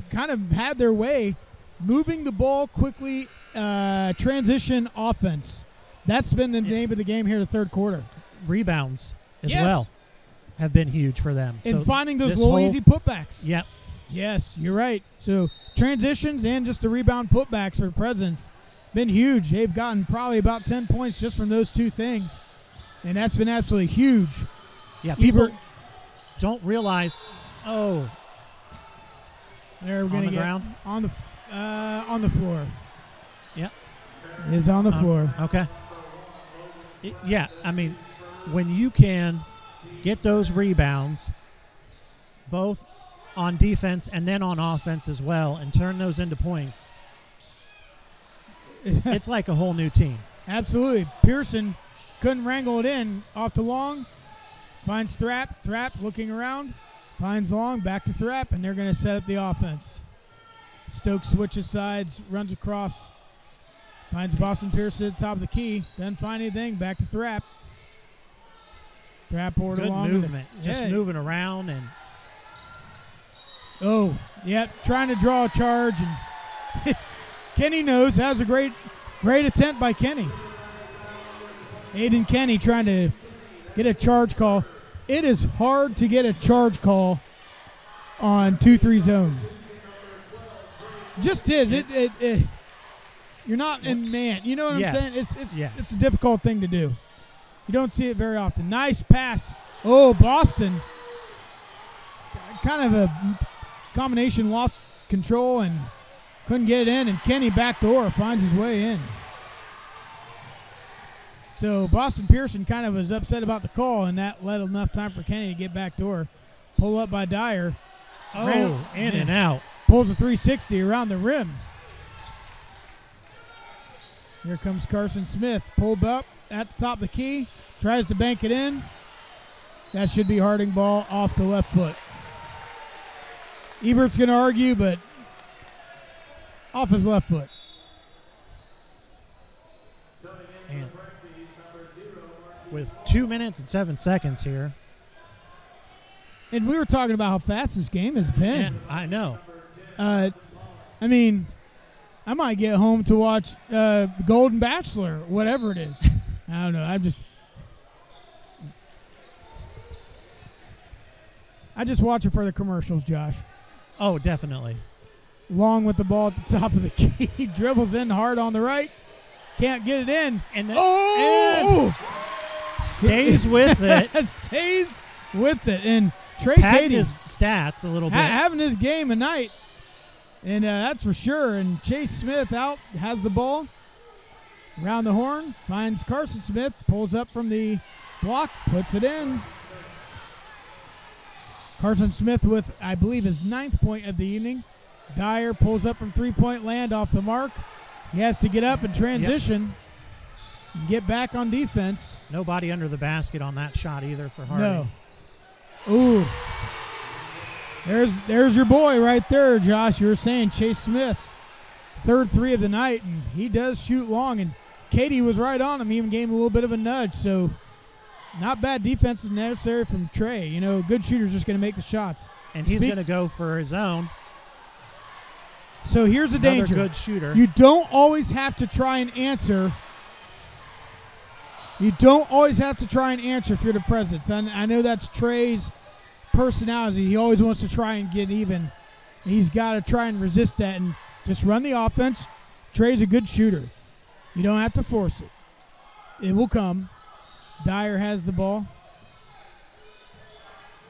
kind of had their way moving the ball quickly, transition offense. That's been the name of the game here in the third quarter. Rebounds as Yes. well have been huge for them. And So finding those this little whole- easy putbacks. Yep. Yes, you're right. So transitions and just the rebound putbacks for the Presidents been huge. They've gotten probably about 10 points just from those two things, and that's been absolutely huge. Yeah, people Ebert- don't realize. Oh, There we're On gonna the get ground? on the floor. Yep. Is on the floor. Okay. Yeah, I mean, when you can get those rebounds, both on defense and then on offense as well, and turn those into points, it's like a whole new team. Absolutely. Pearson couldn't wrangle it in. Off to Long. Finds Thrap. Thrap looking around. Finds Long. Back to Thrap. And they're going to set up the offense. Stokes switches sides. Runs across. Finds Boston Pearson at the top of the key. Doesn't find anything. Back to Thrap. Thrap poured Good along. movement. Just Yeah. moving around. And Oh, yep. Trying to draw a charge. And Kenny knows. That was a great attempt by Kenny. Aiden Kenny trying to get a charge call. It is hard to get a charge call on 2-3 zone. Just is. It you're not in man. You know what Yes. I'm saying? Yes. It's a difficult thing to do. You don't see it very often. Nice pass. Oh, Boston. Kind of a combination, lost control and couldn't get it in, and Kenny backdoor finds his way in. So Boston Pearson kind of was upset about the call, and that led enough time for Kenny to get backdoor. Pull up by Dyer. oh, in and out. Pulls a 360 around the rim. Here comes Carson Smith. Pulled up at the top of the key. Tries to bank it in. That should be Harding ball off the left foot. Ebert's going to argue, but off his left foot. And with 2 minutes and 7 seconds here. And we were talking about how fast this game has been. And I know. I mean, I might get home to watch Golden Bachelor, whatever it is. I don't know. I just watch it for the commercials, Josh. Oh, definitely. Long with the ball at the top of the key. Dribbles in hard on the right. Can't get it in. And then Oh! stays with it. Stays with it. And Trey Padding Katie his stats a little bit. having his game at night. And that's for sure. And Chase Smith out, has the ball. Around the horn. Finds Carson Smith. Pulls up from the block. Puts it in. Carson Smith with, I believe, his 9th point of the evening. Dyer pulls up from three-point land off the mark. He has to get up and transition and get back on defense. Nobody under the basket on that shot either for Harding. No. Ooh. There's your boy right there, Josh. You were saying Chase Smith, 3rd three of the night, and he does shoot long. And Katie was right on him. He even gave him a little bit of a nudge. So not bad defense is necessary from Trey. You know, a good shooter's just going to make the shots. And he's going to go for his own. So here's the Another danger. good shooter. You don't always have to try and answer. You don't always have to try and answer if you're the Presidents. I know that's Trey's personality. He always wants to try and get even. He's got to try and resist that and just run the offense. Trey's a good shooter. You don't have to force it. It will come. Dyer has the ball.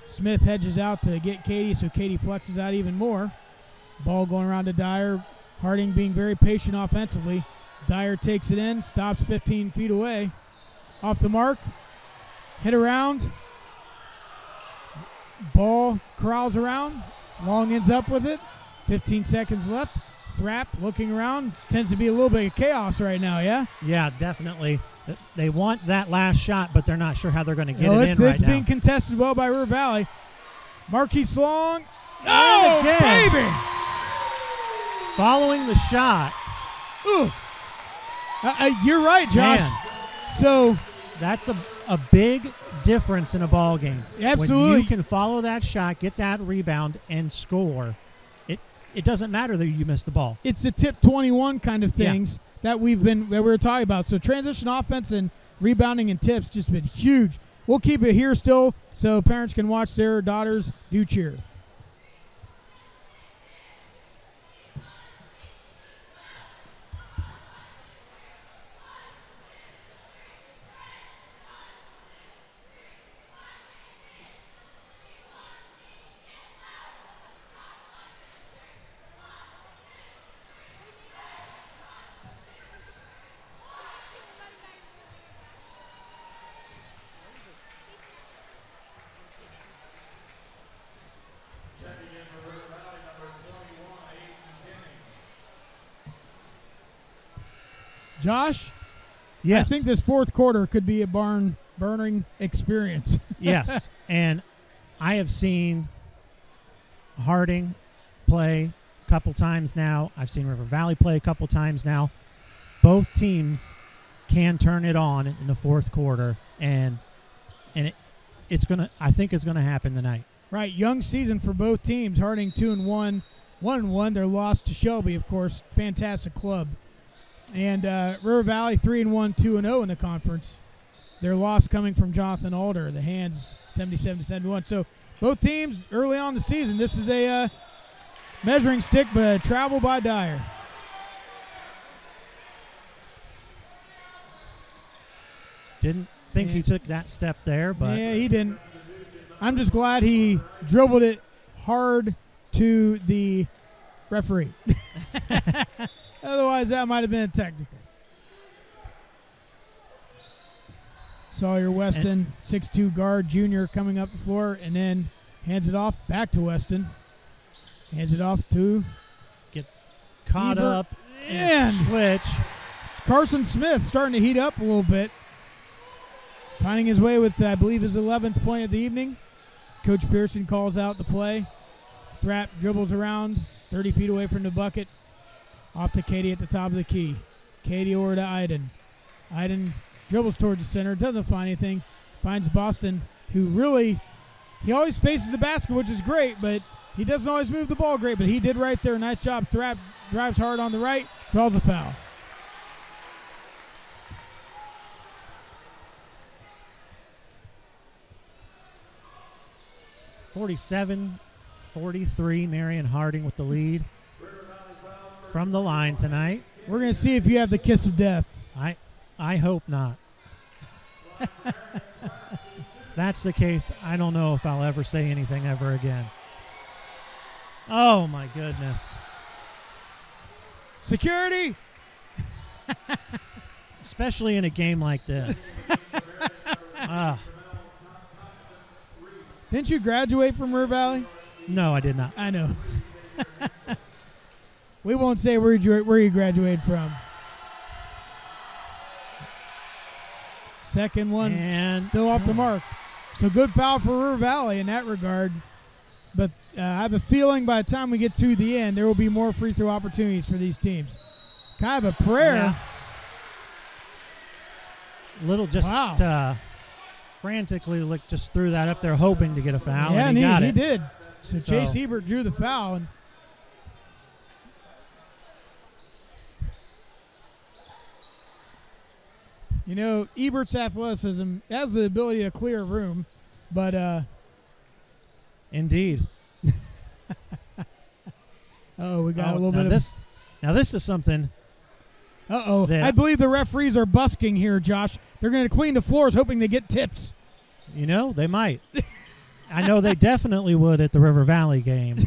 Smith hedges out to get Katie, so Katie flexes out even more. Ball going around to Dyer. Harding being very patient offensively. Dyer takes it in, stops 15 feet away. Off the mark. Hit around. Ball crawls around. Long ends up with it. 15 seconds left. Thrap looking around. Tends to be a little bit of chaos right now, yeah? Yeah, definitely. They want that last shot, but they're not sure how they're going to get it in It's right now. being contested well by River Valley. Marquise Long. Oh, again. baby! Following the shot. Ooh. You're right, Josh. Man. So That's a big difference in a ball game. Absolutely. When you can follow that shot, get that rebound, and score, it doesn't matter that you missed the ball. it's the tip 21 kind of things that we were talking about. So transition offense and rebounding and tips just been huge. We'll keep it here still so parents can watch their daughters do cheer. Josh, Yes. I think this fourth quarter could be a barn-burning experience. Yes. And I have seen Harding play a couple times now. I've seen River Valley play a couple times now. Both teams can turn it on in the fourth quarter, and it's gonna. I think it's gonna happen tonight. Right, young season for both teams. Harding 2-1, 1-1. Their loss to Shelby, of course, fantastic club. And River Valley 3-1, 2-0 in the conference. Their loss coming from Jonathan Alder, the Hands 77-71. So both teams early on in the season. This is a measuring stick, but a travel by Dyer. Didn't think he took that step there, but Yeah, he didn't. I'm just glad he dribbled it hard to the referee. Otherwise, that might have been a technical. Sawyer Weston, 6'2 guard, junior, coming up the floor, and then hands it off back to Weston. Hands it off to gets caught Ebert. up And and switch. Carson Smith starting to heat up a little bit. Finding his way with, I believe, his 11th point of the evening. Coach Pearson calls out the play. Thrapp dribbles around, 30 feet away from the bucket. Off to Katie at the top of the key. Katie over to Iden. Iden dribbles towards the center, doesn't find anything. Finds Boston, who really, he always faces the basket, which is great, but he doesn't always move the ball great, but he did right there. Nice job. Thrapp drives hard on the right, draws a foul. (47-43). Marion Harding with the lead from the line tonight. We're going to see if you have the kiss of death. I hope not. If that's the case, I don't know if I'll ever say anything ever again. Oh, my goodness. Security! Especially in a game like this. Didn't you graduate from River Valley? No, I did not. I know. We won't say where you graduated from. Second one, And still off the mark. So good foul for River Valley in that regard. But I have a feeling by the time we get to the end, there will be more free throw opportunities for these teams. Kind of a prayer. Yeah. Little just Wow. Frantically just threw that up there hoping to get a foul, Yeah, and he got he it. did. So Chase So- Ebert drew the foul. And you know, Ebert's athleticism has the ability to clear a room, but Indeed. oh, we got a little now bit this, Now this is something. Uh-oh. that- I believe the referees are busking here, Josh. They're going to clean the floors hoping they get tips. You know, they might. I know they definitely would at the River Valley game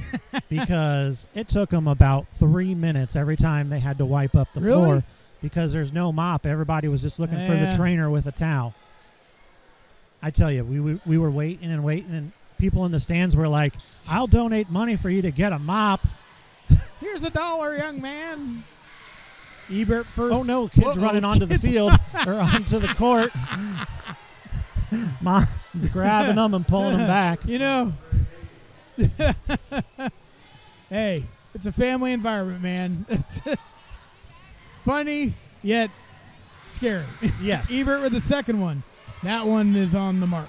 because it took them about 3 minutes every time they had to wipe up the Really? floor because there's no mop. Everybody was just looking for the Yeah. trainer with a towel. I tell you, we were waiting and waiting, and people in the stands were like, I'll donate money for you to get a mop. Here's $1, young man. Ebert first. Oh, no, kids Uh-oh, running onto the kids. field or onto the court. Mom's grabbing them and pulling them back. You know, Hey, it's a family environment, man. It's funny, yet scary. Yes. Ebert with the second one. That one is on the mark.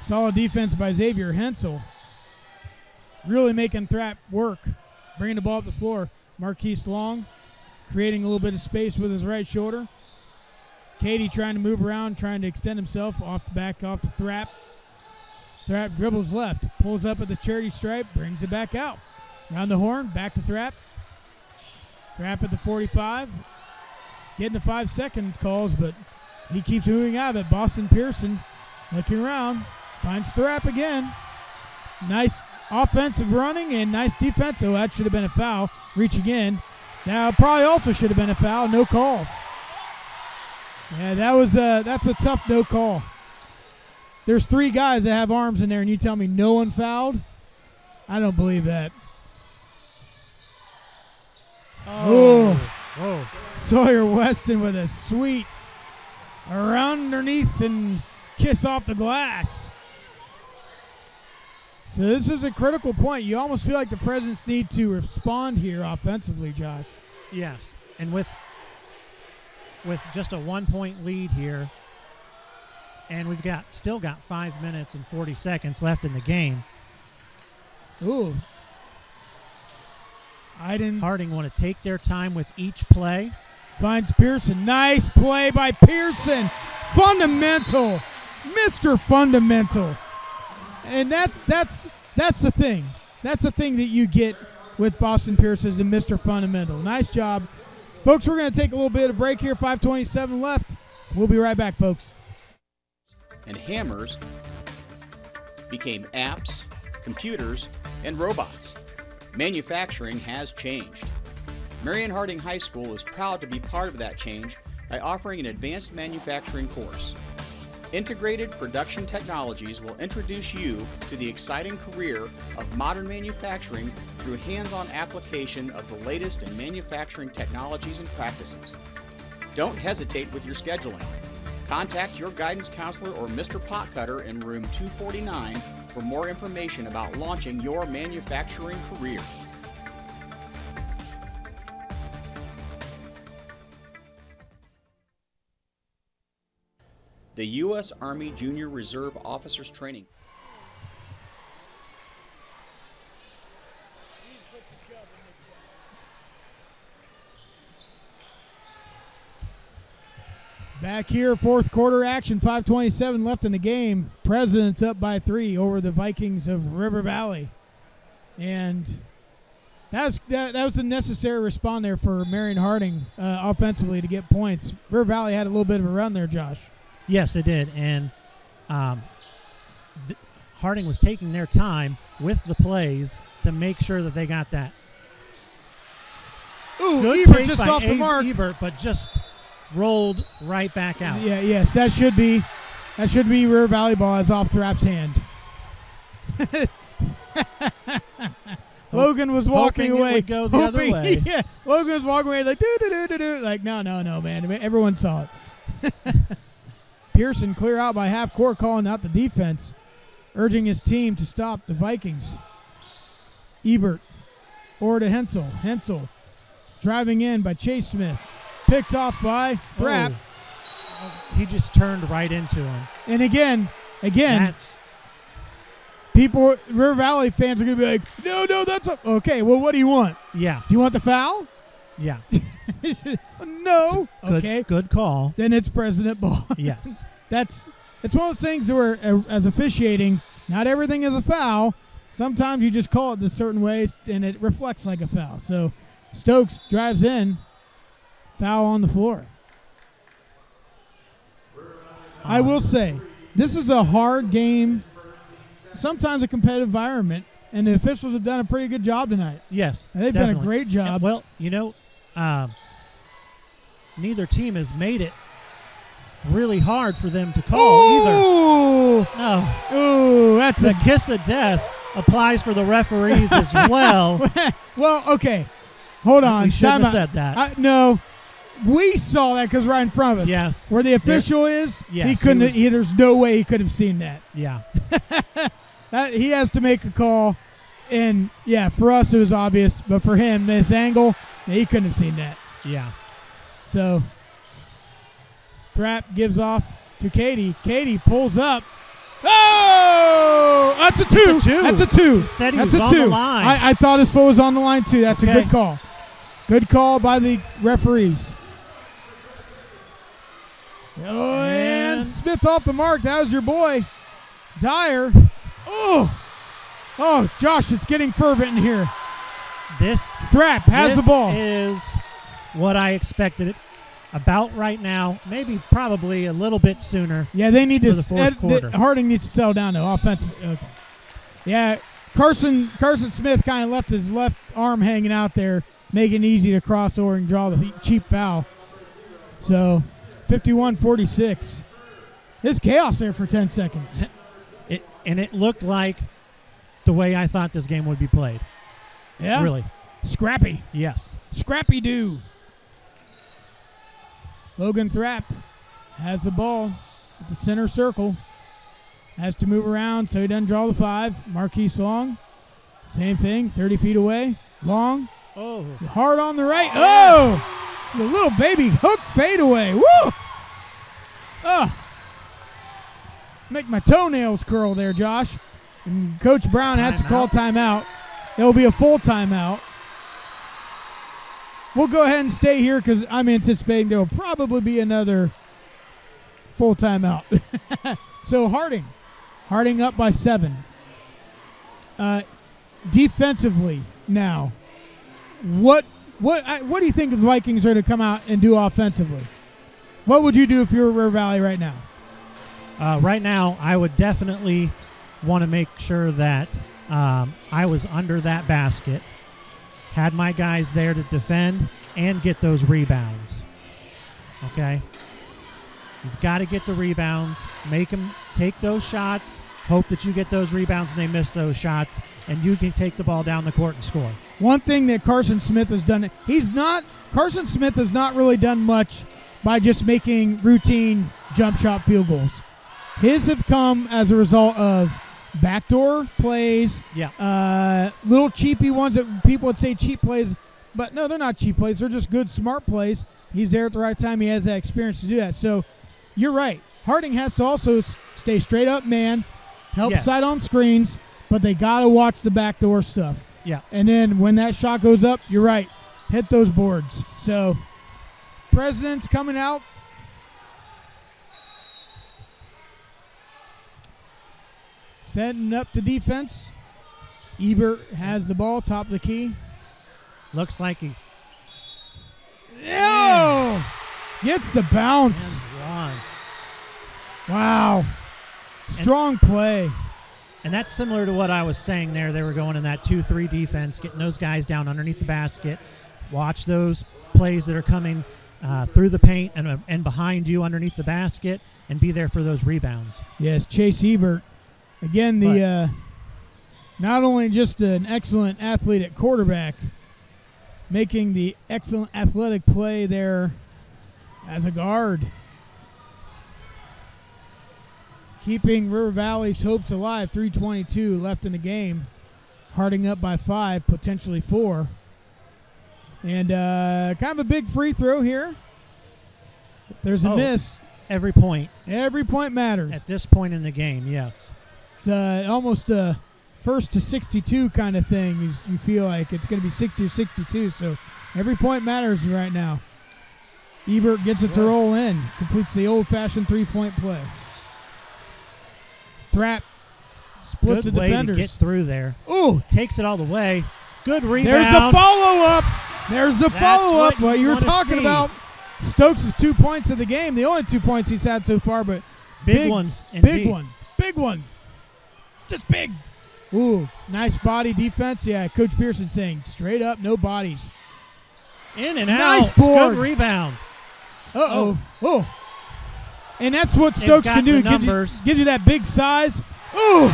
Solid defense by Xavier Hensel. Really making Thrapp work. Bringing the ball up the floor. Marquise Long creating a little bit of space with his right shoulder. Katie trying to move around, trying to extend himself off the back, off to Thrapp. Thrapp dribbles left, pulls up at the charity stripe, brings it back out. Around the horn, back to Thrapp. Thrapp at the 45. Getting the 5 seconds calls, but he keeps moving out of it. Boston Pearson looking around, finds Thrapp again. Nice offensive running and nice defense. Oh, that should have been a foul. Reach again. That probably also should have been a foul. No calls. Yeah, that's a tough no call. There's 3 guys that have arms in there, and you tell me no one fouled? I don't believe that. Oh. Whoa. Sawyer Weston with a sweet around underneath and kiss off the glass. So this is a critical point. You almost feel like the Presidents need to respond here offensively, Josh. Yes, and with just a 1-point lead here, and we've still got 5 minutes and 40 seconds left in the game. Ooh. Harding want to take their time with each play. Finds Pearson. Nice play by Pearson. Fundamental. Mr. Fundamental. And that's the thing. That's the thing that you get with Boston Pearson is a Mr. Fundamental. Nice job. Folks, we're going to take a little bit of break here. 5:27 left. We'll be right back, folks. And hammers became apps, computers, and robots. Manufacturing has changed. Marion Harding High School is proud to be part of that change by offering an advanced manufacturing course. Integrated Production Technologies will introduce you to the exciting career of modern manufacturing through hands-on application of the latest in manufacturing technologies and practices. Don't hesitate with your scheduling. Contact your guidance counselor or Mr. Potcutter in room 249 for more information about launching your manufacturing career. The U.S. Army Junior Reserve Officers Training. Back here, fourth quarter action, 5:27 left in the game. Presidents up by 3 over the Vikings of River Valley. And that was a necessary response there for Marion Harding offensively to get points. River Valley had a little bit of a run there, Josh. Yes, it did. And Harding was taking their time with the plays to make sure that they got that. Ooh, good Ebert take just by off the mark. Ebert, but just rolled right back out. Yeah, yes, that should be River Valley ball is off Thrapp's hand. Logan was walking Hoping away. It would go the other way. Yeah, Logan was walking away like do. Like no, man. Everyone saw it. Pearson clear out by half court, calling out the defense, urging his team to stop the Vikings. Ebert, over to Hensel. Hensel driving in by Chase Smith. Picked off by Thrapp. Oh. He just turned right into him. And again, That's people, River Valley fans are going to be like, no, that's okay, well, what do you want? yeah. Do you want the foul? Yeah. No. Okay. Good call. Then it's President ball. Yes. It's one of those things where, as officiating, not everything is a foul. Sometimes you just call it in certain ways, and it reflects like a foul. So Stokes drives in, foul on the floor. I will say, this is a hard game, sometimes a competitive environment, and the officials have done a pretty good job tonight. Yes. They've definitely. done a great job. Well, neither team has made it really hard for them to call either. No. Ooh, that's the kiss of death applies for the referees as well. Well, okay. Hold on. We shouldn't have said that. No. We saw that because right in front of us. Yes. Where the official is, yes, he couldn't. There's no way he could have seen that. Yeah. He has to make a call, and yeah, for us it was obvious, but for him, this angle, he couldn't have seen that. Yeah. So, Thrapp gives off to Katie. Katie pulls up. Oh! That's a two. That's a two. Said he That's was a on two. the line. I thought his foot was on the line too. That's Okay. a good call. Good call by the referees. Oh, and Smith off the mark. That was your boy, Dyer. Oh, Josh, it's getting fervent in here. This Thrapp has the ball. This is what I expected it about right now. Maybe probably a little bit sooner. Yeah, they need to. the fourth quarter. Harding needs to settle down though, offensively. Okay. Yeah, Carson Smith kind of left his left arm hanging out there, making it easy to cross over and draw the cheap foul. So, 51-46. There's chaos there for 10 seconds. It looked like the way I thought this game would be played. Yeah, Really. scrappy. Yes. Scrappy do. Logan Thrapp has the ball at the center circle. Has to move around so he doesn't draw the 5. Marquise Long, same thing, 30 feet away. Long, Oh. hard on the right. Oh! The little baby hook fadeaway. Woo! Make my toenails curl there, Josh. And Coach Brown has to call timeout. It'll be a full timeout. We'll go ahead and stay here because I'm anticipating there will probably be another full timeout. So Harding up by 7. Defensively now, what do you think the Vikings are to come out and do offensively? What would you do if you were River Valley right now? Right now, I would definitely want to make sure that I was under that basket, had my guys there to defend and get those rebounds. Okay? You've got to get the rebounds, make them take those shots, hope that you get those rebounds and they miss those shots, and you can take the ball down the court and score. One thing that Carson Smith has done, Carson Smith has not really done much by just making routine jump shot field goals. His have come as a result of backdoor plays, little cheapy ones that people would say cheap plays, but no, they're not cheap plays. They're just good, smart plays. He's there at the right time. He has that experience to do that. So you're right. Harding has to also stay straight up man, help side on screens, but they got to watch the backdoor stuff. Yeah. And then when that shot goes up, you're right, hit those boards. So President's coming out. Setting up the defense. Ebert has the ball, top of the key. Looks like he's... Gets the bounce. Wow. Strong play. And that's similar to what I was saying there. They were going in that 2-3 defense, getting those guys down underneath the basket. Watch those plays that are coming through the paint and behind you underneath the basket, and be there for those rebounds. Yes, Chase Ebert. Again, not only just an excellent athlete at quarterback, making the excellent athletic play there as a guard. Keeping River Valley's hopes alive. 3:22 left in the game. Harding up by 5, potentially 4. And kind of a big free throw here. If there's a miss. Every point. Every point matters. At this point in the game, yes. It's almost a first to 62 kind of thing. You feel like it's going to be 60 or 62. So every point matters right now. Ebert gets it to roll in. Completes the old-fashioned three-point play. Thrapp splits Good the way defenders. to get through there. Ooh. Takes it all the way. Good rebound. There's the follow-up. There's the follow-up. What you were talking about. Stokes' 2 points of the game. The only 2 points he's had so far, but big ones. Big ones. Big ones. Just big. Ooh, nice body defense. Yeah, Coach Pearson saying straight up, no bodies. In and nice out. Board. Good rebound. Uh-oh. Oh. And that's what Stokes can do. Gives you that big size. Ooh.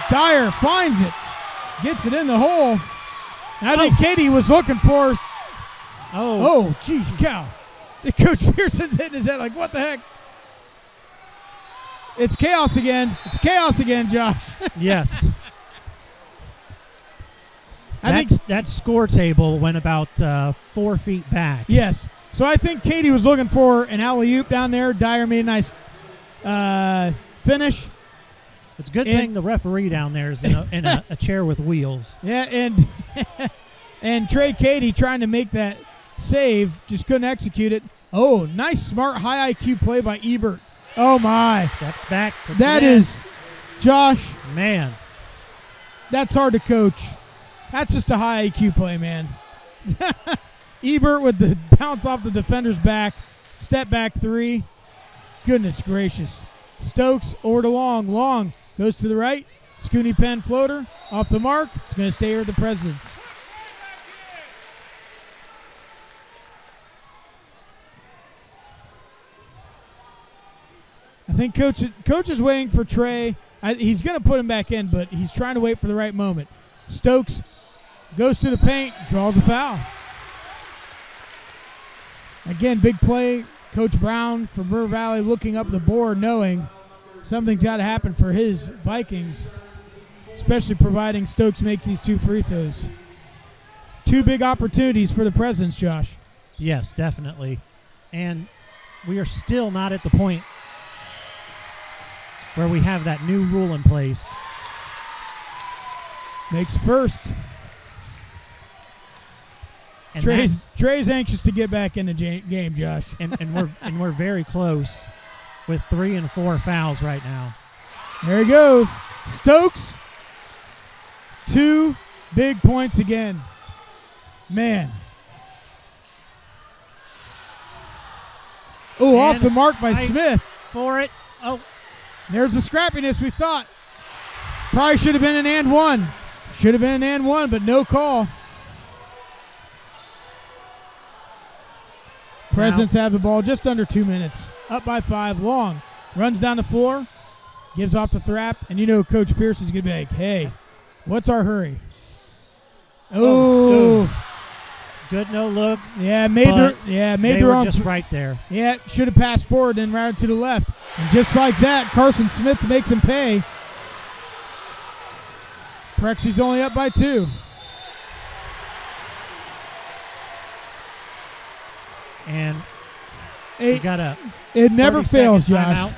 Dyer finds it. Gets it in the hole. And I think Katie was looking for. Oh, jeez, cow. Coach Pearson's hitting his head like, what the heck? It's chaos again. It's chaos again, Josh. Yes. I think that score table went about 4 feet back. Yes. So I think Katie was looking for an alley-oop down there. Dyer made a nice finish. It's a good thing the referee down there is in a chair with wheels. Yeah, and and Trey Katie trying to make that save, just couldn't execute it. Oh, nice, smart, high IQ play by Ebert. Oh, my. Steps back. That is, Josh. Man. That's hard to coach. That's just a high IQ play, man. Ebert with the bounce off the defender's back. Step back 3. Goodness gracious. Stokes over to Long. Long goes to the right. Scooney Penn floater off the mark. It's going to stay here at the Presidents. I think coach is waiting for Trey. He's going to put him back in, but he's trying to wait for the right moment. Stokes goes to the paint, draws a foul. Again, big play. Coach Brown from River Valley looking up the board, knowing something's got to happen for his Vikings, especially providing Stokes makes these 2 free throws. 2 big opportunities for the Presidents, Josh. Yes, definitely. And we are still not at the point where we have that new rule in place. Makes first. And Trey's anxious to get back in the game, Josh. And we're very close with 3 and 4 fouls right now. There he goes. Stokes. 2 big points again. Man. Oh, off the mark by Smith. For it. Oh. There's the scrappiness we thought. Probably should have been an and one. Should have been an and one, but no call. Presidents have the ball just under 2 minutes. Up by 5. Long runs down the floor, gives off to Thrapp, and you know Coach Pearson's going to be like, hey, what's our hurry? Oh. Good no look. Yeah, made their own. Just right there. Yeah, should have passed forward and routed to the left. And just like that, Carson Smith makes him pay. Prexy's only up by 2. And it never fails, Josh.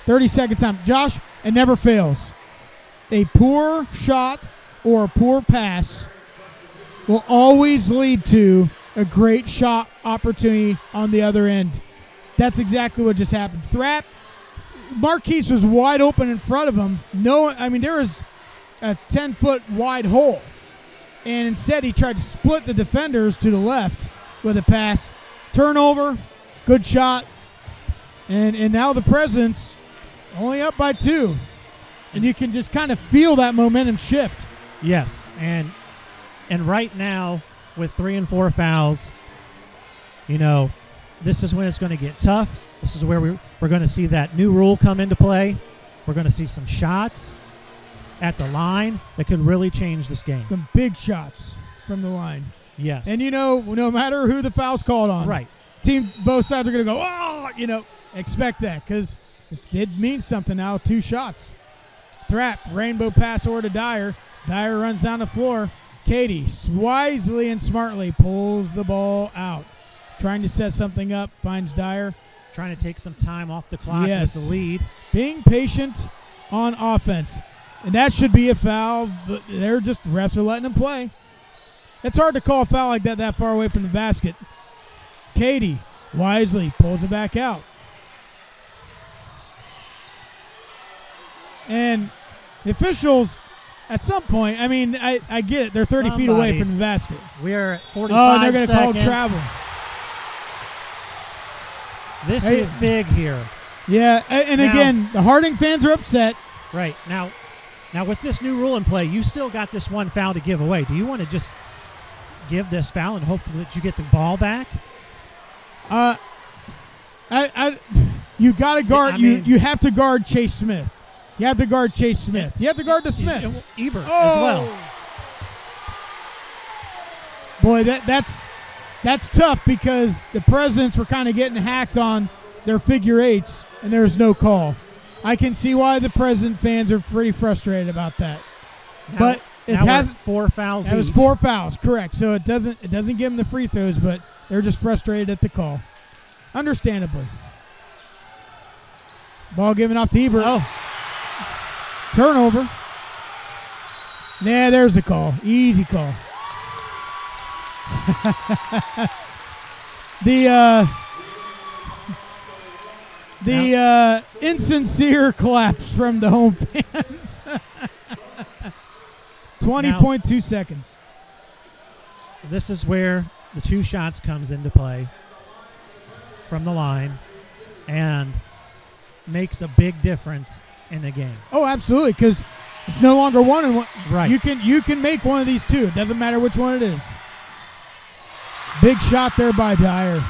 30-second time. Josh, it never fails. A poor shot or a poor pass will always lead to a great shot opportunity on the other end. That's exactly what just happened. Thrapp, Marquise was wide open in front of him. There was a 10-foot wide hole. And instead he tried to split the defenders to the left with a pass. Turnover, good shot. And now the Presidents only up by 2. And you can just kind of feel that momentum shift. Yes, and right now with 3 and 4 fouls, this is when it's going to get tough. This is where we're going to see that new rule come into play. We're going to see some shots at the line that could really change this game. Some big shots from the line. Yes. And no matter who the foul's called on. Right. Both sides are going to go, expect that because it means something now. 2 shots. Thrapp, rainbow pass over to Dyer. Dyer runs down the floor. Katie wisely and smartly pulls the ball out. Trying to set something up, finds Dyer. Trying to take some time off the clock with the lead. Being patient on offense. And that should be a foul, but refs are letting him play. It's hard to call a foul like that far away from the basket. Katie wisely pulls it back out. And the officials, at some point, I get it. They're 30 feet away from the basket. We are at 45 and they're going to call seconds. travel. This is big here. Yeah, and again, the Harding fans are upset. Right. Now with this new rule in play, you still got this 1 foul to give away. Do you want to just give this foul and hope that you get the ball back? You got to guard. You have to guard Chase Smith. You have to guard Chase Smith. You have to guard the Smiths. Ebert as well. Boy, that's That's tough because the Presidents were kind of getting hacked on their figure eights, and there was no call. I can see why the President fans are pretty frustrated about that. But it has 4 fouls. It was 4 fouls, correct. So it doesn't give them the free throws, but they're just frustrated at the call. Understandably. Ball given off to Ebert. Oh. Turnover. Yeah, there's a call. Easy call. The insincere collapse from the home fans. 20.2 seconds. This is where the 2 shots comes into play from the line and makes a big difference in the game. Oh, absolutely, because it's no longer 1-1. Right. You can make one of these 2. It doesn't matter which one it is. Big shot there by Dyer.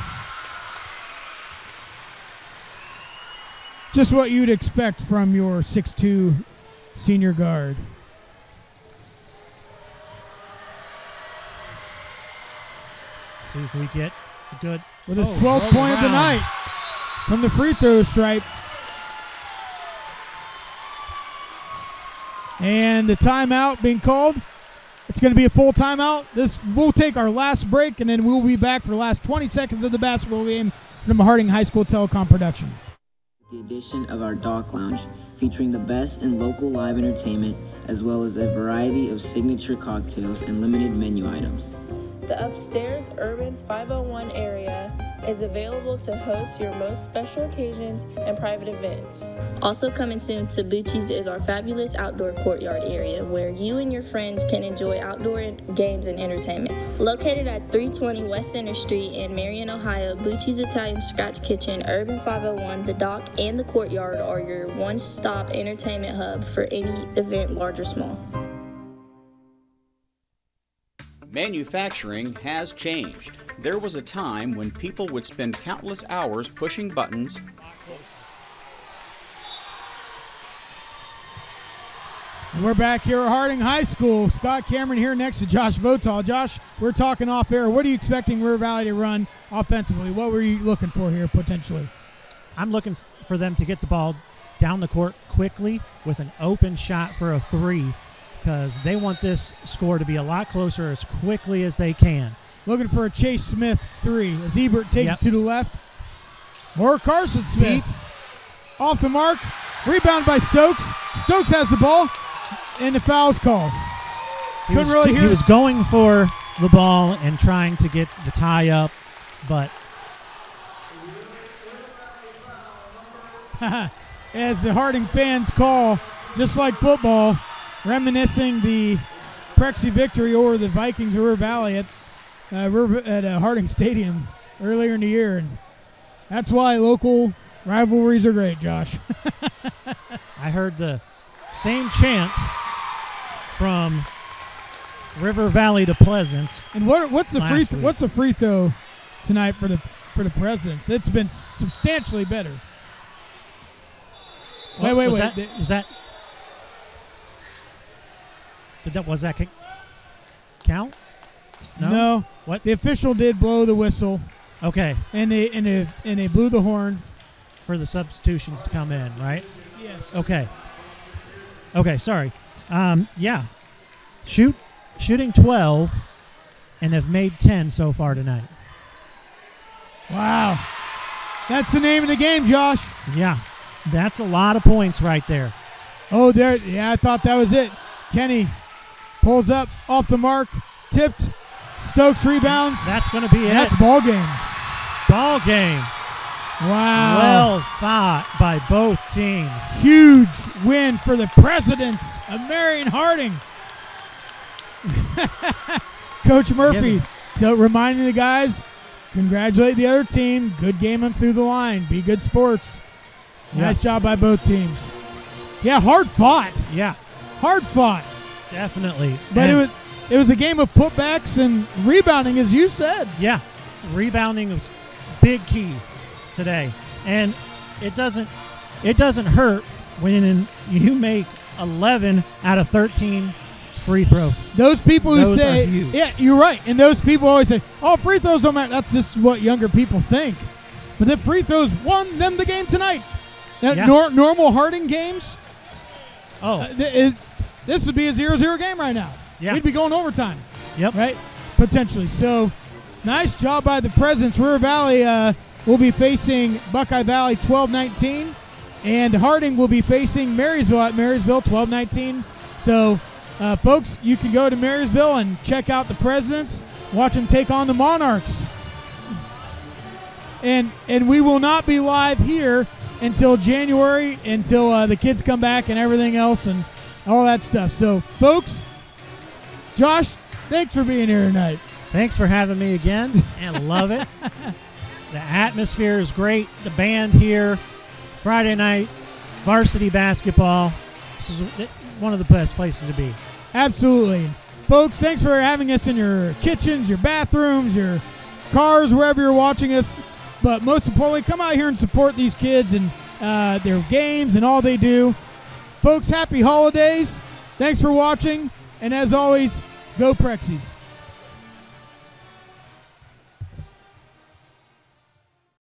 Just what you'd expect from your 6'2" senior guard. See if we get a good... With his 12th point of the night from the free throw stripe. And the timeout being called. It's going to be a full timeout. We'll take our last break, and then we'll be back for the last 20 seconds of the basketball game from Harding High School Telecom production. The addition of our Dock Lounge, featuring the best in local live entertainment, as well as a variety of signature cocktails and limited menu items. The upstairs Urban 501 area is available to host your most special occasions and private events. Also coming soon to Bucci's is our fabulous outdoor courtyard area where you and your friends can enjoy outdoor games and entertainment. Located at 320 West Center Street in Marion, Ohio, Bucci's Italian Scratch Kitchen, Urban 501, the Dock, and the Courtyard are your one-stop entertainment hub for any event, large or small. Manufacturing has changed. There was a time when people would spend countless hours pushing buttons, And we're back here at Harding High School. Scott Cameron here next to Josh Votal. Josh, we're talking off air. What are you expecting River Valley to run offensively? What were you looking for here potentially? I'm looking for them to get the ball down the court quickly with an open shot for a 3, because they want this score to be a lot closer as quickly as they can. Looking for a Chase Smith 3 as Ebert takes it to the left. Or Carson Smith. Deep. Off the mark. Rebound by Stokes. Stokes has the ball, and the foul's called. He was going for the ball and trying to get the tie up, but as the Harding fans call, just like football, reminiscing the Prexy victory over the Vikings of River Valley at Harding Stadium earlier in the year, and that's why local rivalries are great, Josh. I heard the same chant from River Valley to Pleasant. And what's the free throw tonight for the Presidents? It's been substantially better. Wait. Was that count? No. What? The official did blow the whistle. Okay. And they blew the horn for the substitutions to come in, right? Yes. Okay, sorry. Yeah. Shooting 12 and have made 10 so far tonight. Wow. That's the name of the game, Josh. Yeah. That's a lot of points right there. Oh, there. Yeah, I thought that was it. Kenny pulls up off the mark, tipped. Stokes rebounds. That's going to be it. That's ball game. Ball game. Wow. Well fought by both teams. Huge win for the Presidents of Marion Harding. Coach Murphy reminding the guys, congratulate the other team. Good game them through the line. Be good sports. Nice job by both teams. Yeah, hard fought. Yeah. Hard fought. Definitely. But it was a game of putbacks and rebounding, as you said. Yeah. Rebounding was big key today. And it doesn't hurt when you make 11 out of 13 free throw. Those people who Those say, are huge. yeah, you're right. And those people always say, oh, free throws don't matter. That's just what younger people think. But the free throws won them the game tonight. Yeah. Normal Harding games, Oh, this would be a 0-0 game right now. Yeah. We'd be going overtime. yep. Right? Potentially. So, nice job by the Presidents. River Valley will be facing Buckeye Valley 12-19, and Harding will be facing Marysville at Marysville 12-19. So, folks, you can go to Marysville and check out the Presidents, watch them take on the Monarchs. And we will not be live here until January, until the kids come back and everything else and all that stuff. So, folks, Josh, thanks for being here tonight. Thanks for having me again, and love it. The atmosphere is great. The band here, Friday night, varsity basketball. This is one of the best places to be. Absolutely. Folks, thanks for having us in your kitchens, your bathrooms, your cars, wherever you're watching us. But most importantly, come out here and support these kids and their games and all they do. Folks, happy holidays. Thanks for watching. And as always, go Prexies.